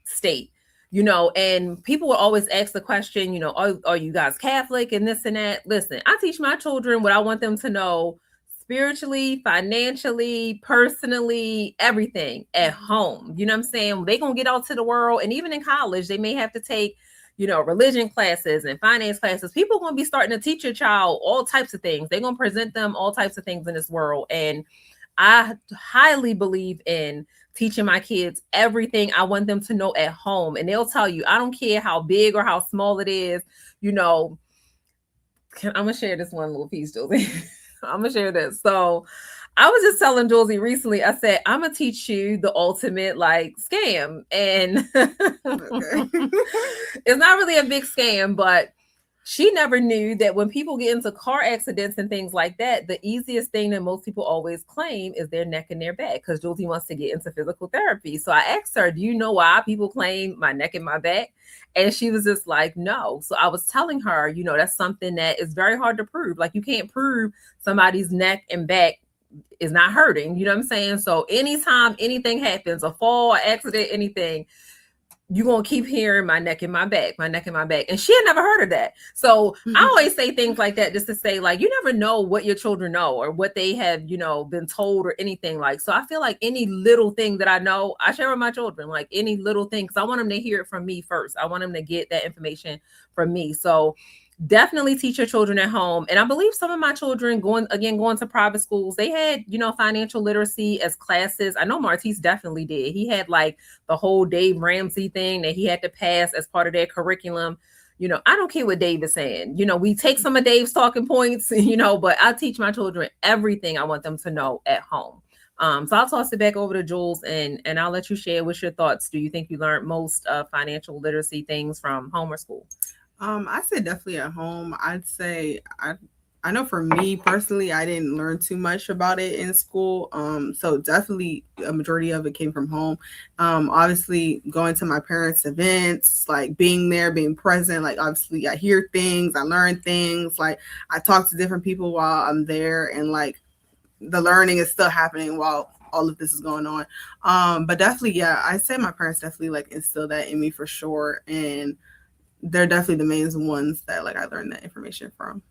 state. And people will always ask the question, are you guys Catholic and this and that? Listen, I teach my children what I want them to know spiritually, financially, personally, everything at home. You know what I'm saying? They're going to get out to the world. And even in college, they may have to take, religion classes and finance classes. People are going to be starting to teach your child all types of things. They're going to present them all types of things in this world. And I highly believe in teaching my kids everything I want them to know at home. And they'll tell you, I don't care how big or how small it is. I'm going to share this one little piece, Josie. I'm going to share this. So I was just telling Josie recently, I said, I'm going to teach you the ultimate scam. And it's not really a big scam, but she never knew that when people get into car accidents and things like that, the easiest thing that most people always claim is their neck and their back, because Josie wants to get into physical therapy. So I asked her, do you know why people claim my neck and my back? And she was just like, no. So I was telling her, that's something that is very hard to prove. Like, you can't prove somebody's neck and back is not hurting. You know what I'm saying? So anytime anything happens, a fall, accident, anything, you're going to keep hearing my neck and my back, my neck and my back. And she had never heard of that. So I always say things like that just to say, you never know what your children know or what they have, been told or anything like. So I feel like any little thing that I know, I share with my children, like any little thing, because I want them to hear it from me first. I want them to get that information from me. So definitely teach your children at home. And I believe some of my children going to private schools, they had, financial literacy as classes. I know Martise definitely did. He had the whole Dave Ramsey thing that he had to pass as part of their curriculum. I don't care what Dave is saying. We take some of Dave's talking points, but I teach my children everything I want them to know at home. So I'll toss it back over to Jules, and I'll let you share what's your thoughts. Do you think you learned most financial literacy things from home or school? I say definitely at home. I'd say I know for me personally, I didn't learn too much about it in school. So definitely a majority of it came from home. Obviously going to my parents' events, like being there, being present, like obviously I hear things, I learn things, like I talk to different people while I'm there, and like the learning is still happening while all of this is going on. But definitely, yeah, I'd say my parents definitely like instilled that in me for sure. And they're definitely the main ones that like I learned that information from.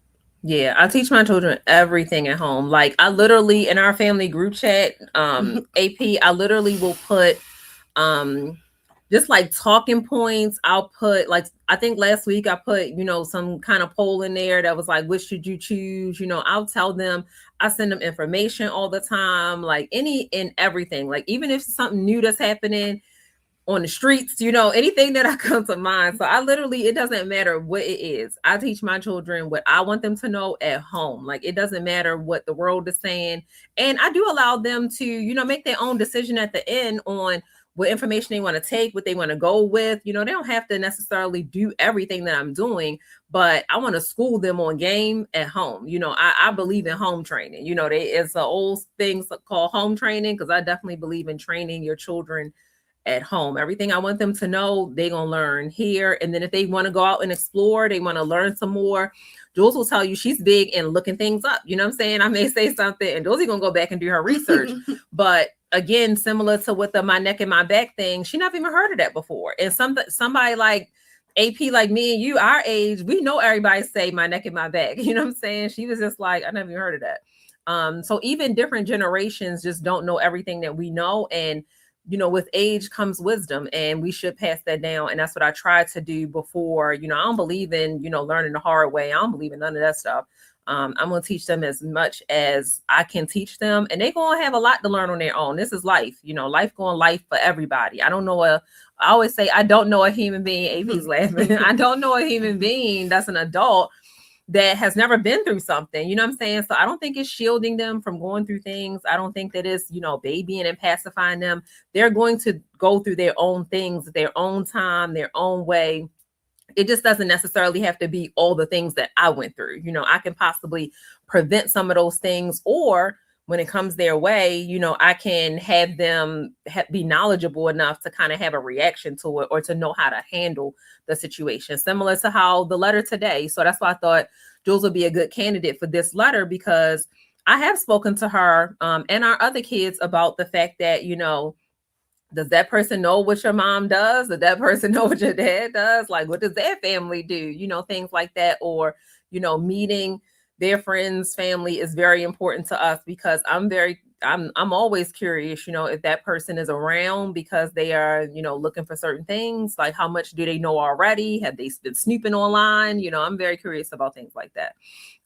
Yeah, I teach my children everything at home. Like I literally in our family group chat, AP, I literally will put just like talking points. I'll put like I think last week I put, some kind of poll in there that was like, which should you choose? I'll tell them, I send them information all the time, like any and everything. Like even if something new that's happening on the streets, anything that I come to mind. So I literally, it doesn't matter what it is. I teach my children what I want them to know at home. Like it doesn't matter what the world is saying. And I do allow them to, make their own decision at the end on what information they want to take, what they want to go with. They don't have to necessarily do everything that I'm doing, but I want to school them on game at home. I believe in home training. It's an old thing called home training, because I definitely believe in training your children at home. Everything I want them to know, they're going to learn here. And then if they want to go out and explore, they want to learn some more. Jules will tell you she's big in looking things up. You know what I'm saying? I may say something and Julie's going to go back and do her research. But again, similar to with the my neck and my back thing, she never even heard of that before. And somebody like AP, like me and you, our age, we know everybody say my neck and my back. You know what I'm saying? She was just like, I never even heard of that. So even different generations just don't know everything that we know. And with age comes wisdom, and we should pass that down. And that's what I tried to do before. I don't believe in, learning the hard way. I don't believe in none of that stuff. I'm going to teach them as much as I can teach them, and they're going to have a lot to learn on their own. This is life, life going life for everybody. I always say, I don't know a human being. AP's laughing. I don't know a human being that's an adult that has never been through something, you know what I'm saying? So I don't think it's shielding them from going through things. I don't think that it's, babying and pacifying them. They're going to go through their own things, their own time, their own way. It just doesn't necessarily have to be all the things that I went through. I can possibly prevent some of those things, or when it comes their way, I can have them be knowledgeable enough to kind of have a reaction to it, or to know how to handle the situation, similar to how the letter today. So that's why I thought Jules would be a good candidate for this letter, because I have spoken to her and our other kids about the fact that, does that person know what your mom does? Does that person know what your dad does? Like, what does their family do? Things like that. Or, meeting their friends' family is very important to us, because I'm always curious, if that person is around because they are, looking for certain things, like how much do they know already? Have they been snooping online? I'm very curious about things like that.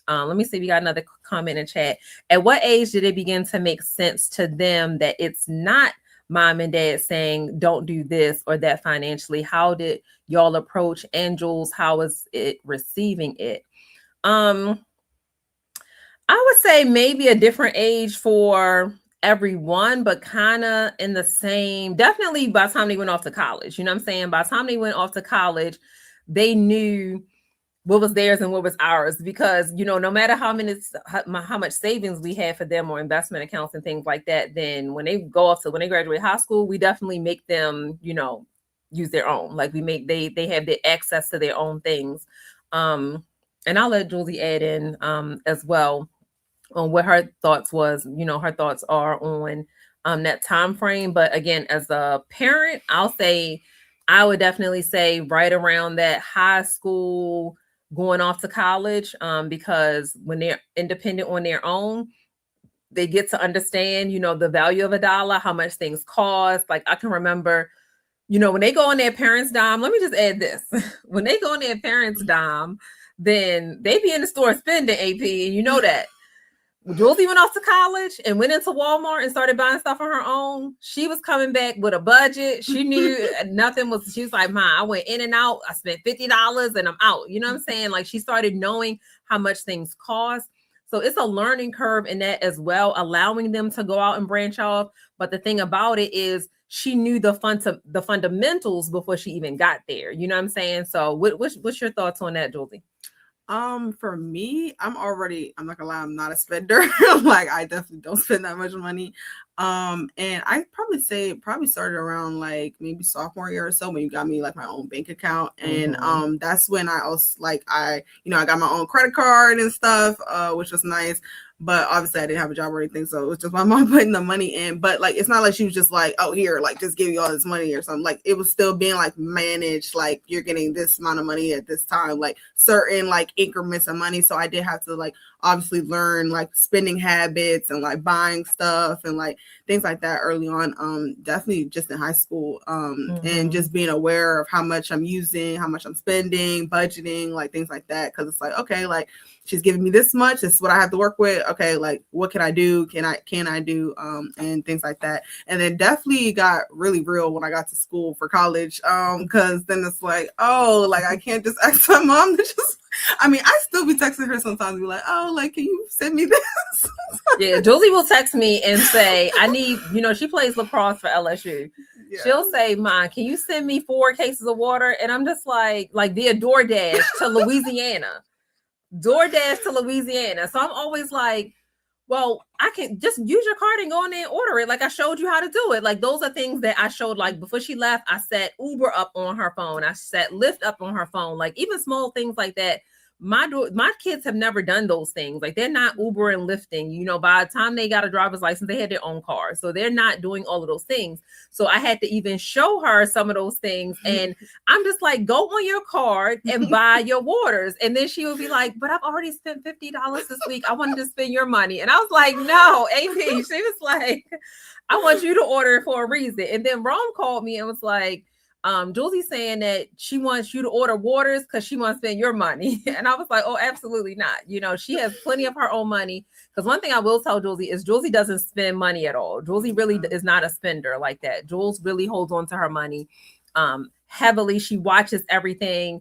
Let me see. We got another comment in chat. At what age did it begin to make sense to them that it's not mom and dad saying don't do this or that financially? How did y'all approach, and Jules, how is it receiving it? I would say maybe a different age for everyone, but kind of in the same, definitely by the time they went off to college, you know what I'm saying? By the time they went off to college, they knew what was theirs and what was ours, because, no matter how much savings we have for them, or investment accounts and things like that, then when they graduate high school, we definitely make them, use their own. Like they have the access to their own things. And I'll let Julie add in as well on what her thoughts are on that time frame. But again, as a parent, I would definitely say right around that high school, going off to college, because when they're independent on their own, they get to understand, the value of a dollar, how much things cost. Like I can remember, when they go on their parents' dime, let me just add this. When they go on their parents' dime, then they be in the store spending, AP, and you know that. Julesy went off to college and went into Walmart and started buying stuff on her own. She was coming back with a budget. She knew nothing was, she was like, "Ma, I went in and out. I spent $50 and I'm out." You know what I'm saying? Like, she started knowing how much things cost. So it's a learning curve in that as well, allowing them to go out and branch off. But the thing about it is she knew the fundamentals before she even got there. You know what I'm saying? So what's your thoughts on that, Julesy? For me, I'm not gonna lie, I'm not a spender. Like, I definitely don't spend that much money. And I probably started around like maybe sophomore year or so, when you got me like my own bank account. And that's when I also I got my own credit card and stuff, which was nice. But obviously I didn't have a job or anything, so it was just my mom putting the money in. But like, it's not like she was just like, "Oh, here, like, just give you all this money" or something. Like, it was still being like managed, like, you're getting this amount of money at this time, like certain like increments of money. So I did have to like obviously learn like spending habits and like buying stuff and like things like that early on. Definitely just in high school, and just being aware of how much I'm using, how much I'm spending, budgeting, like things like that. Because it's like, okay, like, she's giving me this much, this is what I have to work with. Okay, like, what can I do? Can I do? And things like that. And then definitely got really real when I got to school for college. Because then it's like, oh, like, I can't just ask my mom to just, I mean, I still be texting her sometimes, be like, "Oh, like, can you send me this?" Yeah, Julesy will text me and say, "I need," she plays lacrosse for LSU. Yeah. She'll say, "Ma, can you send me 4 cases of water?" And I'm just like via DoorDash to Louisiana. DoorDash to Louisiana. So I'm always like, well, I can just use your card and go in there and order it. Like, I showed you how to do it. Like, those are things that I showed. Like, before she left, I set Uber up on her phone. I set Lyft up on her phone. Like, even small things like that. My kids have never done those things. Like, they're not Uber and Lyfting. By the time they got a driver's license, they had their own car. So they're not doing all of those things. So I had to even show her some of those things. And I'm just like, go on your card and buy your waters. And then she would be like, "But I've already spent $50 this week. I wanted to spend your money." And I was like, "No, AP." She was like, "I want you to order it for a reason." And then Rome called me and was like, Julesy saying that she wants you to order waters because she wants to spend your money. And I was like, "Oh, absolutely not." She has plenty of her own money. Because one thing I will tell Julesy is Julesy doesn't spend money at all. Julesy really is not a spender like that. Jules really holds on to her money heavily. She watches everything.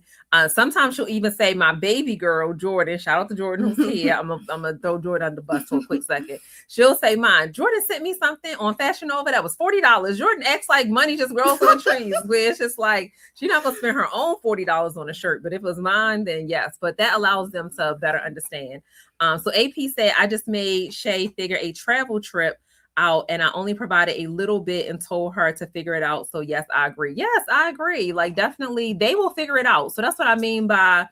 Sometimes she'll even say, "My baby girl, Jordan," shout out to Jordan who's here. I'm gonna throw Jordan on the bus for a quick second. She'll say, "Mine, Jordan sent me something on Fashion Nova that was $40. Jordan acts like money just grows on trees." Where it's just like, she's not gonna spend her own $40 on a shirt, but if it was mine, then yes. But that allows them to better understand. So AP said, "I just made Shay figure a travel trip out and I only provided a little bit and told her to figure it out." So yes, I agree. Yes, I agree. Like, definitely they will figure it out. So that's what I mean by,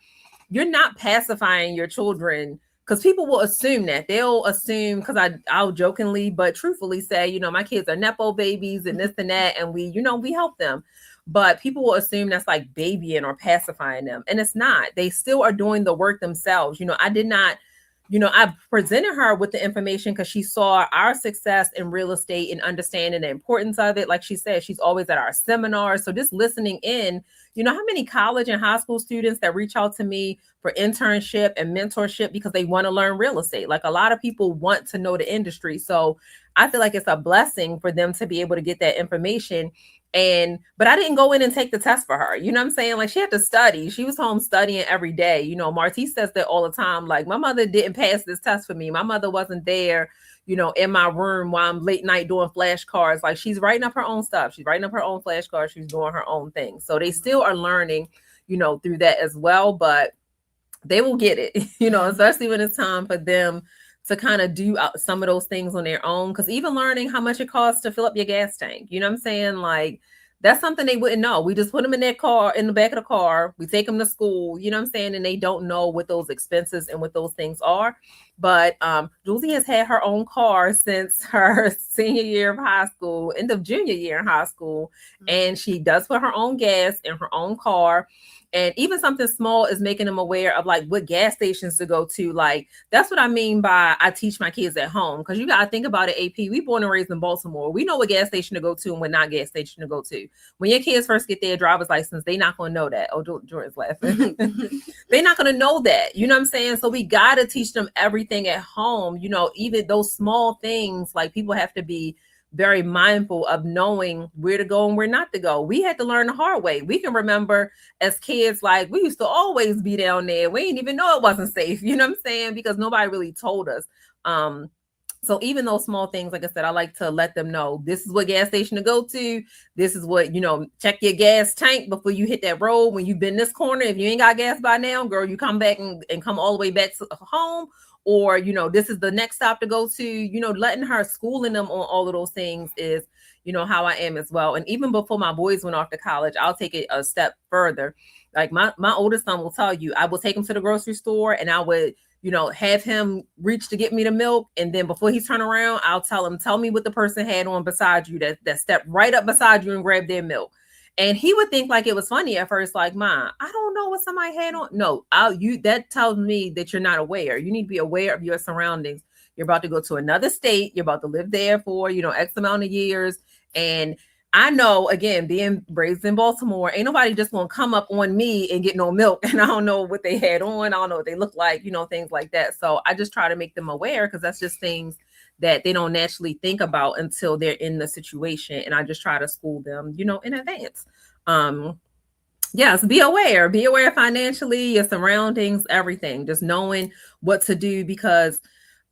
you're not pacifying your children, because people will assume that. They'll assume, because I'll jokingly but truthfully say, my kids are Nepo babies and this and that, and we help them. But people will assume that's like babying or pacifying them. And it's not. They still are doing the work themselves. I did not, I presented her with the information because she saw our success in real estate and understanding the importance of it. Like she said, she's always at our seminars. So just listening in, how many college and high school students that reach out to me for internship and mentorship because they want to learn real estate. Like, a lot of people want to know the industry. So I feel like it's a blessing for them to be able to get that information. But I didn't go in and take the test for her. You know what I'm saying? Like, she had to study. She was home studying every day. Martise says that all the time. Like, my mother didn't pass this test for me. My mother wasn't there, in my room while I'm late night doing flashcards. Like, she's writing up her own stuff. She's writing up her own flashcards. She's doing her own thing. So they still are learning, through that as well. But they will get it, especially when it's time for them to kind of do some of those things on their own. Because even learning how much it costs to fill up your gas tank, you know what I'm saying? Like, that's something they wouldn't know. We just put them in their car, in the back of the car. We take them to school, you know what I'm saying? And they don't know what those expenses and what those things are. But Julesy has had her own car since her senior year of high school, end of junior year in high school. And she does put her own gas in her own car. And even something small is making them aware of like what gas stations to go to. Like, that's what I mean by I teach my kids at home. Because you got to think about it, AP. We born and raised in Baltimore. We know what gas station to go to and what not gas station to go to. When your kids first get their driver's license, they're not going to know that. Oh, Jordan's laughing. They're not going to know that. You know what I'm saying? So we got to teach them everything at home. You know, even those small things, like people have to be very mindful of knowing where to go and where not to go. We had to learn the hard way. We can remember as kids, like we used to always be down there. We didn't even know it wasn't safe. You know what I'm saying? Because nobody really told us. So even those small things, like I said, I like to let them know this is what gas station to go to. This is what, you know, check your gas tank before you hit that road. When you've been this corner, if you ain't got gas by now, girl, you come back and come all the way back to home. Or, you know, this is the next stop to go to, you know, letting her, schooling them on all of those things is, you know, how I am as well. And even before my boys went off to college, I'll take it a step further. Like my oldest son will tell you, I will take him to the grocery store and I would, you know, have him reach to get me the milk. And then before he turn around, I'll tell him, tell me what the person had on beside you that stepped right up beside you and grabbed their milk. And he would think like it was funny at first, like, Mom, I don't know what somebody had on. No, that tells me that you're not aware. You need to be aware of your surroundings. You're about to go to another state. You're about to live there for, you know, X amount of years. And I know, again, being raised in Baltimore, ain't nobody just gonna come up on me and get no milk. And I don't know what they had on. I don't know what they look like, you know, things like that. So I just try to make them aware because that's just things that they don't naturally think about until they're in the situation. And I just try to school them, you know, in advance. Yes, be aware financially, your surroundings, everything, just knowing what to do because,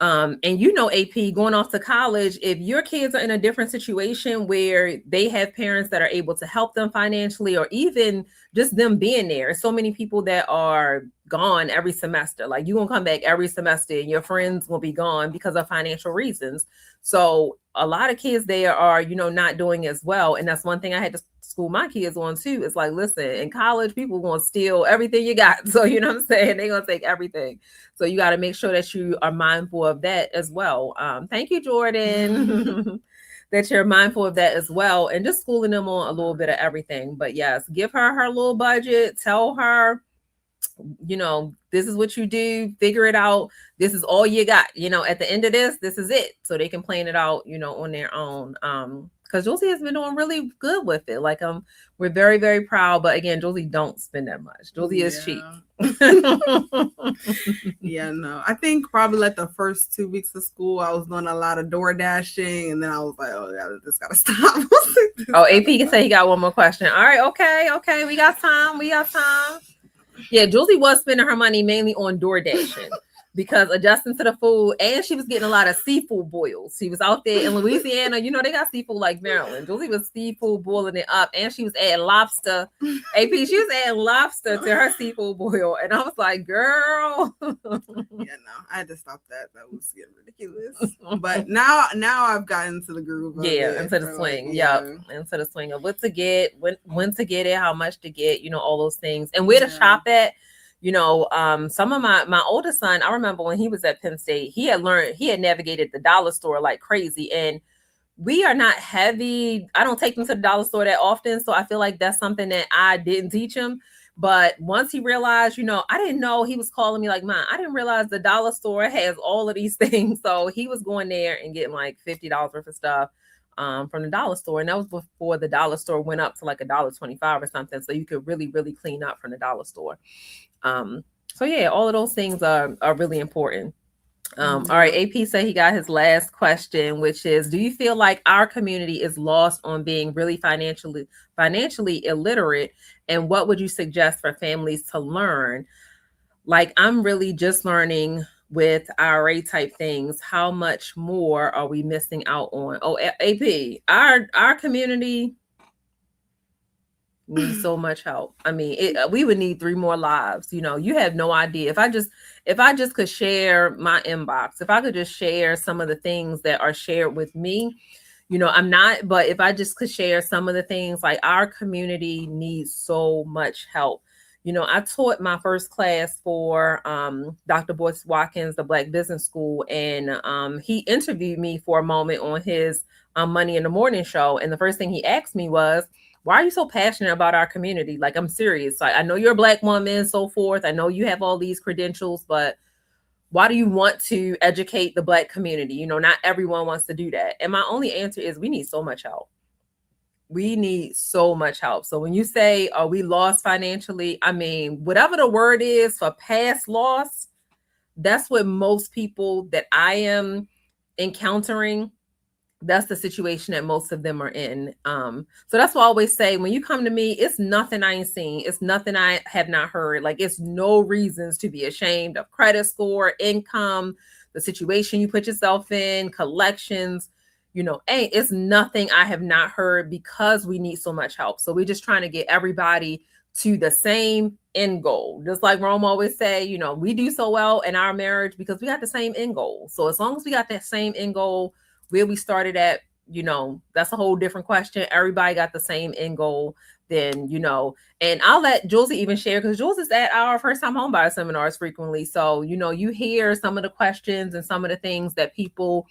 and you know, AP, going off to college, if your kids are in a different situation where they have parents that are able to help them financially, or even just them being there, so many people that are gone every semester, like you're gonna come back every semester and your friends will be gone because of financial reasons. So a lot of kids there are, you know, not doing as well. And that's one thing I had to school my kids on too. It's like, listen, in college, people going to steal everything you got. So, you know what I'm saying? They're going to take everything. So you got to make sure that you are mindful of that as well. Thank you, Jordan, that you're mindful of that as well. And just schooling them on a little bit of everything. But yes, give her little budget. Tell her, you know, this is what you do, figure it out. This is all you got, you know, at the end of this is it. So they can plan it out, you know, on their own. Because Josie has been doing really good with it. Like, we're very, very proud. But again, Josie don't spend that much. Josie is cheap. Yeah, no. I think probably like the first 2 weeks of school, I was doing a lot of door dashing, and then I was like, oh, yeah, this gotta stop. AP can say he got one more question. All right, okay. We got time. Yeah, Josie was spending her money mainly on door dashing because adjusting to the food, and she was getting a lot of seafood boils. She was out there in Louisiana. You know, they got seafood like Maryland. Josie was seafood boiling it up, and she was adding lobster. AP, she was adding lobster to her seafood boil. And I was like, girl. Yeah, no, I had to stop that. That was getting ridiculous. But now I've gotten to the groove of it. Into the swing. Like, into the swing of what to get, when to get it, how much to get, you know, all those things. And where to shop at. You know, some of my oldest son, I remember when he was at Penn State, he had navigated the dollar store like crazy. And we are not heavy. I don't take him to the dollar store that often. So I feel like that's something that I didn't teach him. But once he realized, you know, I didn't know, he was calling me like, Mom, I didn't realize the dollar store has all of these things. So he was going there and getting like $50 worth of stuff from the dollar store. And that was before the dollar store went up to like $1.25 or something. So you could really, really clean up from the dollar store. So yeah, all of those things are really important. All right, AP said he got his last question, which is, do you feel like our community is lost on being really financially illiterate? And what would you suggest for families to learn? Like, I'm really just learning with IRA type things. How much more are we missing out on? Oh, AP, our community needs so much help. I mean, we would need 3 more lives. You know, you have no idea. If I just could share my inbox, if I could just share some of the things that are shared with me, you know, but if I just could share some of the things, like, our community needs so much help. You know, I taught my first class for Dr. Boyce Watkins, the Black Business School, and he interviewed me for a moment on his Money in the Morning show. And the first thing he asked me was, why are you so passionate about our community? Like, I'm serious. Like, I know you're a Black woman, so forth. I know you have all these credentials, but why do you want to educate the Black community? You know, not everyone wants to do that. And my only answer is we need so much help. We need so much help. So when you say, are we lost financially? I mean, whatever the word is for past loss, that's what most people that I am encountering, that's the situation that most of them are in. So that's why I always say, when you come to me, it's nothing I ain't seen. It's nothing I have not heard. Like, it's no reasons to be ashamed of credit score, income, the situation you put yourself in, collections, you know, it's nothing I have not heard, because we need so much help. So we're just trying to get everybody to the same end goal. Just like Rome always say, you know, we do so well in our marriage because we got the same end goal. So as long as we got that same end goal, where we started at, you know, that's a whole different question. Everybody got the same end goal, then, you know, and I'll let Jules even share, because Jules is at our first time homebuyer seminars frequently. So, you know, you hear some of the questions and some of the things that people,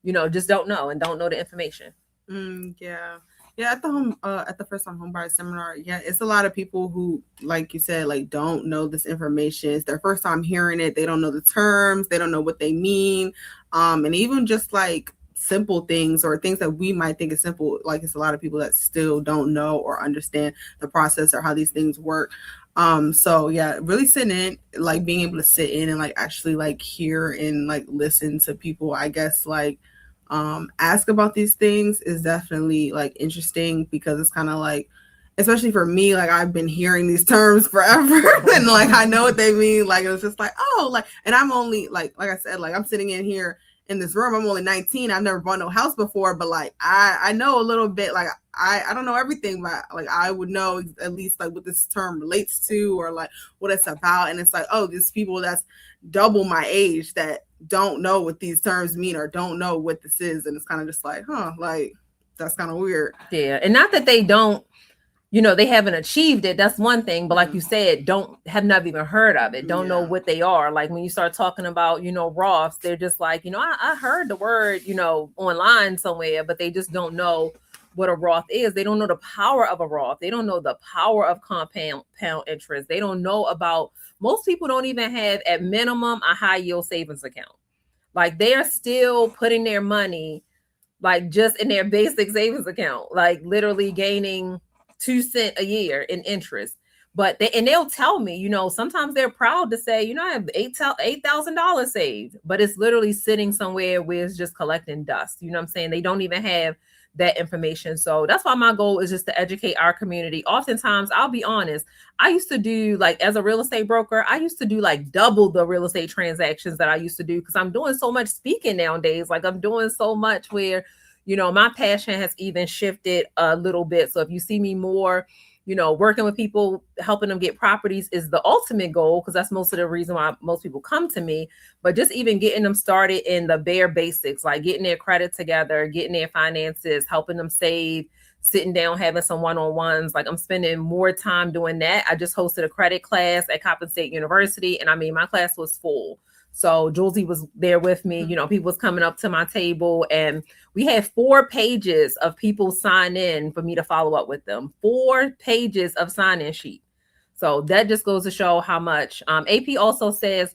you know, just don't know and don't know the information. Yeah. At the first time homebuyer seminar, it's a lot of people who, like you said, like, don't know this information. It's their first time hearing it. They don't know the terms. They don't know what they mean. And even just like simple things or things that we might think is simple, like, it's a lot of people that still don't know or understand the process or how these things work. So really sitting in, like, being able to sit in and like actually like hear and like listen to people, I guess, like ask about these things is definitely like interesting, because it's kind of like, especially for me, like, I've been hearing these terms forever and like I know what they mean. Like, it was just like, oh, like, and I'm only like I said, like, I'm sitting in here in this room, I'm only 19, I've never bought no house before, but like I know a little bit. Like, I don't know everything, but like I would know at least like what this term relates to or like what it's about. And it's like, oh, there's people that's double my age that don't know what these terms mean or don't know what this is, and it's kind of just like, like, that's kind of weird. Yeah, and not that they don't, you know, they haven't achieved it. That's one thing. But like you said, have not even heard of it. Don't know what they are. Like, when you start talking about, you know, Roths, they're just like, you know, I heard the word, you know, online somewhere, but they just don't know what a Roth is. They don't know the power of a Roth. They don't know the power of compound interest. They don't know about, most people don't even have at minimum a high yield savings account. Like, they're still putting their money like just in their basic savings account, like literally gaining 2 cents a year in interest. But they'll tell me, you know, sometimes they're proud to say, you know, I have $8,000 saved, but it's literally sitting somewhere where it's just collecting dust. You know what I'm saying? They don't even have that information. So that's why my goal is just to educate our community. Oftentimes, I'll be honest, I used to do, like, as a real estate broker, I used to do like double the real estate transactions that I used to do, because I'm doing so much speaking nowadays. Like, I'm doing so much where, you know, my passion has even shifted a little bit. So if you see me more, you know, working with people, helping them get properties is the ultimate goal, because that's most of the reason why most people come to me. But just even getting them started in the bare basics, like getting their credit together, getting their finances, helping them save, sitting down, having some one-on-ones. Like, I'm spending more time doing that. I just hosted a credit class at Coppin State University, and I mean, my class was full. So Julesy was there with me. You know, people was coming up to my table, and we had 4 pages of people sign in for me to follow up with them. 4 pages of sign-in sheet. So that just goes to show how much. AP also says,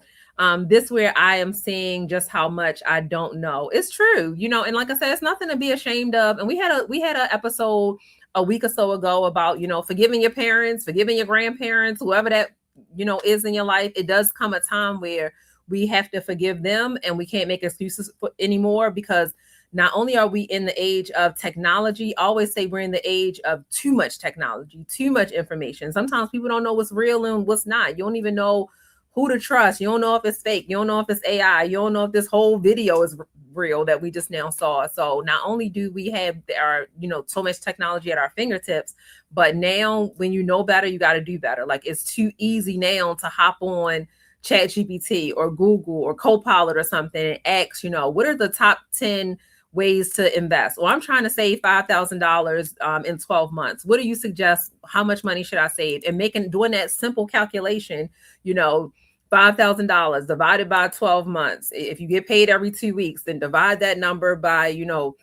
this where I am seeing just how much I don't know. It's true, you know, and like I said, it's nothing to be ashamed of. And we had an episode a week or so ago about, you know, forgiving your parents, forgiving your grandparents, whoever that, you know, is in your life. It does come a time where we have to forgive them, and we can't make excuses anymore, because not only are we in the age of technology, I always say we're in the age of too much technology, too much information. Sometimes people don't know what's real and what's not. You don't even know who to trust. You don't know if it's fake. You don't know if it's AI. You don't know if this whole video is real that we just now saw. So not only do we have our, you know, so much technology at our fingertips, but now when you know better, you got to do better. Like, it's too easy now to hop on ChatGPT or Google or Copilot or something and ask, you know, what are the top 10 ways to invest? Or I'm trying to save $5,000 in 12 months. What do you suggest? How much money should I save? And doing that simple calculation, you know, $5,000 divided by 12 months. If you get paid every 2 weeks, then divide that number by, you know,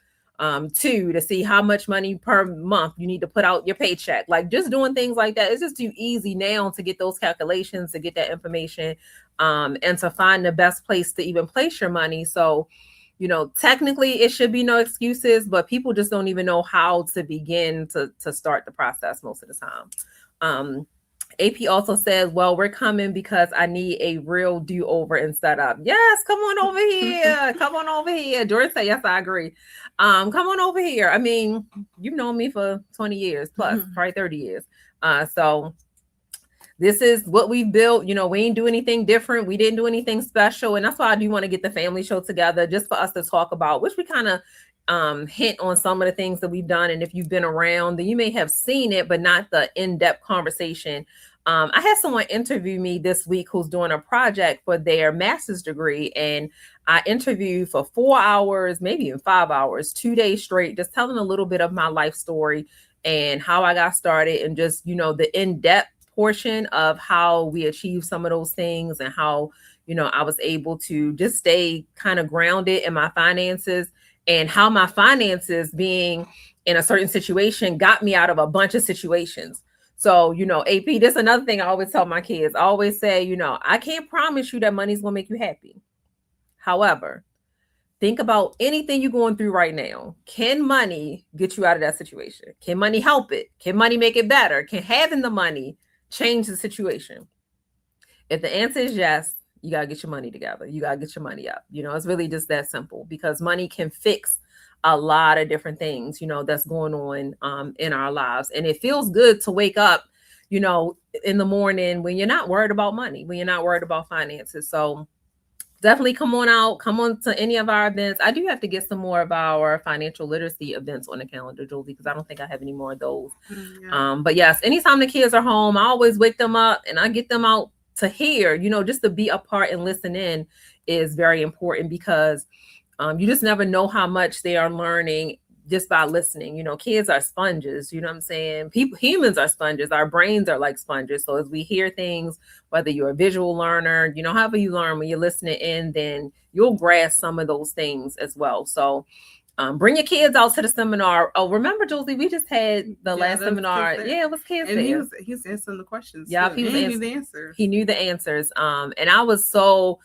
Two, to see how much money per month you need to put out your paycheck. Like just doing things like that. It's just too easy now to get those calculations, to get that information, and to find the best place to even place your money. So, technically it should be no excuses, but people just don't even know how to begin to start the process most of the time. AP also says, well, we're coming because I need a real do-over and setup. Yes, come on over here. Come on over here. Jordan said, yes, I agree. Come on over here. I mean, you've known me for 20 years plus, probably 30 years. So this is what we built. We ain't do anything different. We didn't do anything special. And that's why I do want to get the family show together just for us to talk about, which we kind of hint on some of the things that we've done. And if you've been around, then you may have seen it, but not the in-depth conversation. I had someone interview me this week who's doing a project for their master's degree. And I interviewed for 4 hours, maybe even 5 hours, 2 days straight, just telling a little bit of my life story and how I got started, and just, the in-depth portion of how we achieved some of those things, and how, I was able to just stay kind of grounded in my finances, and how my finances being in a certain situation got me out of a bunch of situations. So, AP, this is another thing I always tell my kids. I always say, I can't promise you that money's going to make you happy. However, think about anything you're going through right now. Can money get you out of that situation? Can money help it? Can money make it better? Can having the money change the situation? If the answer is yes, you got to get your money together. You got to get your money up. It's really just that simple, because money can fix a lot of different things, that's going on in our lives. And it feels good to wake up, in the morning when you're not worried about money, when you're not worried about finances. So definitely come on out, come on to any of our events. I do have to get some more of our financial literacy events on the calendar, Josie, because I don't think I have any more of those. Yeah. But yes, anytime the kids are home, I always wake them up and I get them out to hear, just to be a part and listen in is very important, because you just never know how much they are learning just by listening. Kids are sponges, what I'm saying? Humans are sponges. Our brains are like sponges. So as we hear things, whether you're a visual learner, however you learn, when you're listening in, then you'll grasp some of those things as well. So bring your kids out to the seminar. Oh, remember, Josie, we just had the last seminar. Yeah, it was kids and there. He was answering the questions. Yeah, he knew the answers. He knew the answers. And I was so,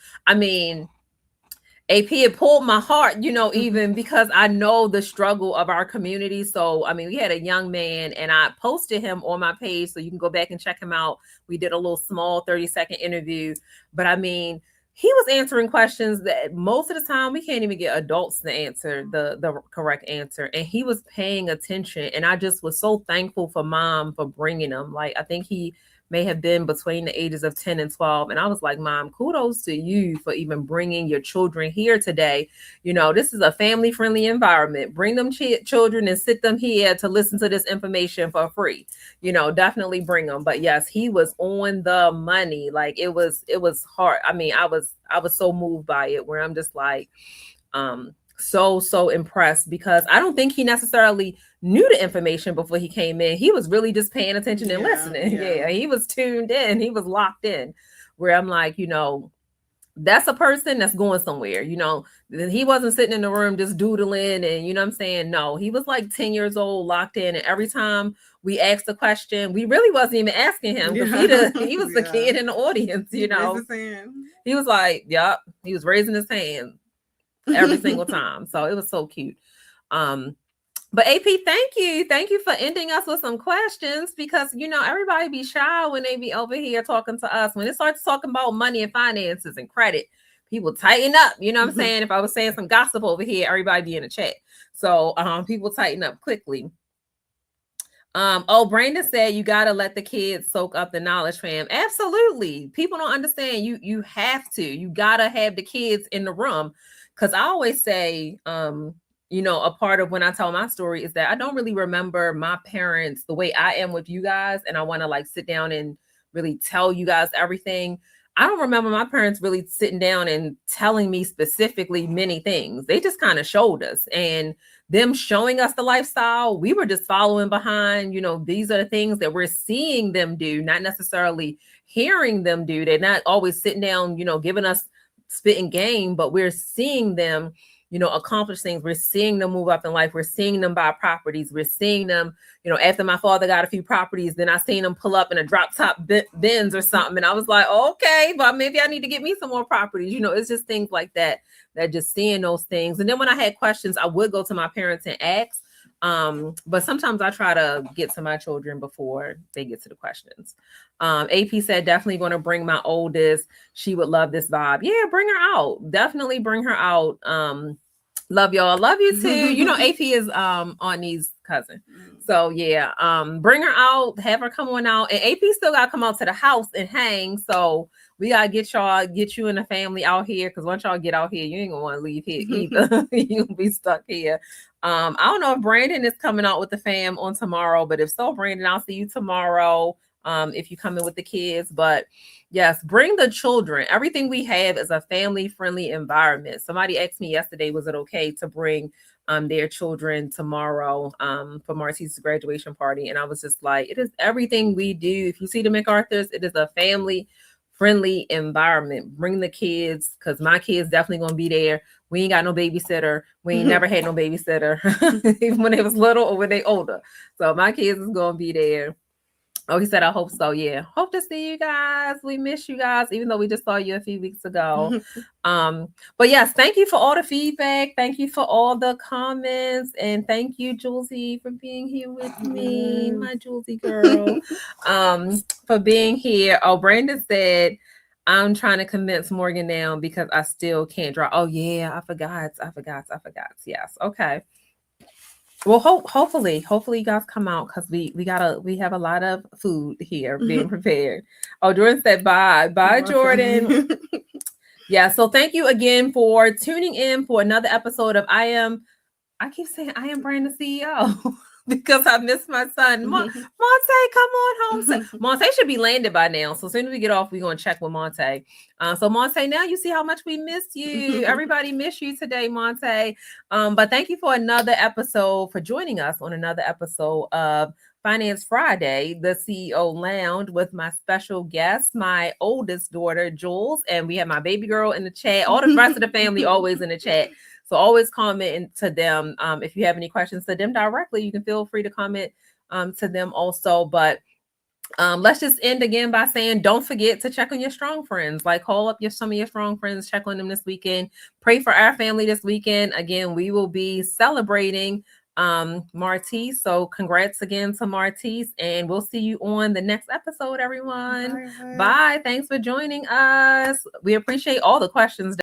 AP, it pulled my heart, even because I know the struggle of our community. So, we had a young man, and I posted him on my page, so you can go back and check him out. We did a little small 30-second interview, but he was answering questions that most of the time we can't even get adults to answer the correct answer. And he was paying attention. And I just was so thankful for Mom for bringing him. Like, I think he may have been between the ages of 10 and 12. And I was like, Mom, kudos to you for even bringing your children here today. This is a family-friendly environment. Bring them children and sit them here to listen to this information for free. Definitely bring them. But yes, he was on the money. Like, it was hard. I was so moved by it, where I'm just like, so impressed, because I don't think he necessarily knew the information before he came in. He was really just paying attention and listening. Yeah, he was tuned in. He was locked in, where I'm like, that's a person that's going somewhere. He wasn't sitting in the room just doodling and, what I'm saying? No, he was like 10 years old, locked in. And every time we asked a question, we really wasn't even asking him, because he was the kid in the audience, He was like, yep. He was raising his hand every single time. So it was so cute. But AP, thank you for ending us with some questions, because everybody be shy when they be over here talking to us. When it starts talking about money and finances and credit, people tighten up. What I'm saying? If I was saying some gossip over here, everybody be in the chat. So people tighten up quickly. Brandon said you got to let the kids soak up the knowledge, fam. Absolutely. People don't understand. You have to. You got to have the kids in the room, because I always say, a part of when I tell my story is that I don't really remember my parents the way I am with you guys. And I want to sit down and really tell you guys everything. I don't remember my parents really sitting down and telling me specifically many things. They just kind of showed us, and them showing us the lifestyle, we were just following behind. These are the things that we're seeing them do, not necessarily hearing them do. They're not always sitting down, giving us spitting game, but we're seeing them accomplish things. We're seeing them move up in life. We're seeing them buy properties. We're seeing them, after my father got a few properties, then I seen him pull up in a drop top Benz or something. And I was like, okay, but maybe I need to get me some more properties. It's just things like that just seeing those things. And then when I had questions, I would go to my parents and ask. But sometimes I try to get to my children before they get to the questions. AP said, definitely going to bring my oldest. She would love this vibe. Yeah, bring her out. Definitely bring her out. Love y'all. Love you too. AP is Aunie's cousin. So yeah, bring her out, have her come on out. And AP still gotta come out to the house and hang. So we gotta get you and the family out here, because once y'all get out here, you ain't gonna want to leave here either. You'll be stuck here. I don't know if Brandon is coming out with the fam on tomorrow, but if so, Brandon, I'll see you tomorrow. If you come in with the kids. But yes, bring the children. Everything we have is a family-friendly environment. Somebody asked me yesterday, was it okay to bring their children tomorrow for Marcy's graduation party? And I was just like, it is everything we do. If you see the MacArthurs, it is a family-friendly environment. Bring the kids, because my kids definitely going to be there. We ain't got no babysitter. We ain't never had no babysitter, even when they was little or when they older. So my kids is going to be there. Oh, he said, I hope so. Yeah. Hope to see you guys. We miss you guys, even though we just saw you a few weeks ago. But yes, thank you for all the feedback. Thank you for all the comments. And thank you, Julesy, for being here with me, my Julesy girl, for being here. Oh, Brandon said, I'm trying to convince Morgan now because I still can't draw. Oh, yeah, I forgot. Yes. Okay. Well, hopefully you guys come out, because we have a lot of food here being prepared. Oh, Jordan said bye Jordan. Yeah, so thank you again for tuning in for another episode of I keep saying I am Brand the CEO because I miss my son. Monte, come on home. Monte should be landed by now. So as soon as we get off, we're going to check with Monte. So Monte, now you see how much we miss you. Everybody miss you today, Monte. But thank you for another episode, for joining us on another episode of Finance Friday, the CEO Lounge, with my special guest, my oldest daughter, Jules. And we have my baby girl in the chat. All the rest of the family always in the chat. So always comment to them. If you have any questions to them directly, you can feel free to comment to them also. But let's just end again by saying, don't forget to check on your strong friends. Like, call up some of your strong friends, check on them this weekend. Pray for our family this weekend. Again, we will be celebrating Martise. So congrats again to Martise, and we'll see you on the next episode, everyone. Bye. Thanks for joining us. We appreciate all the questions.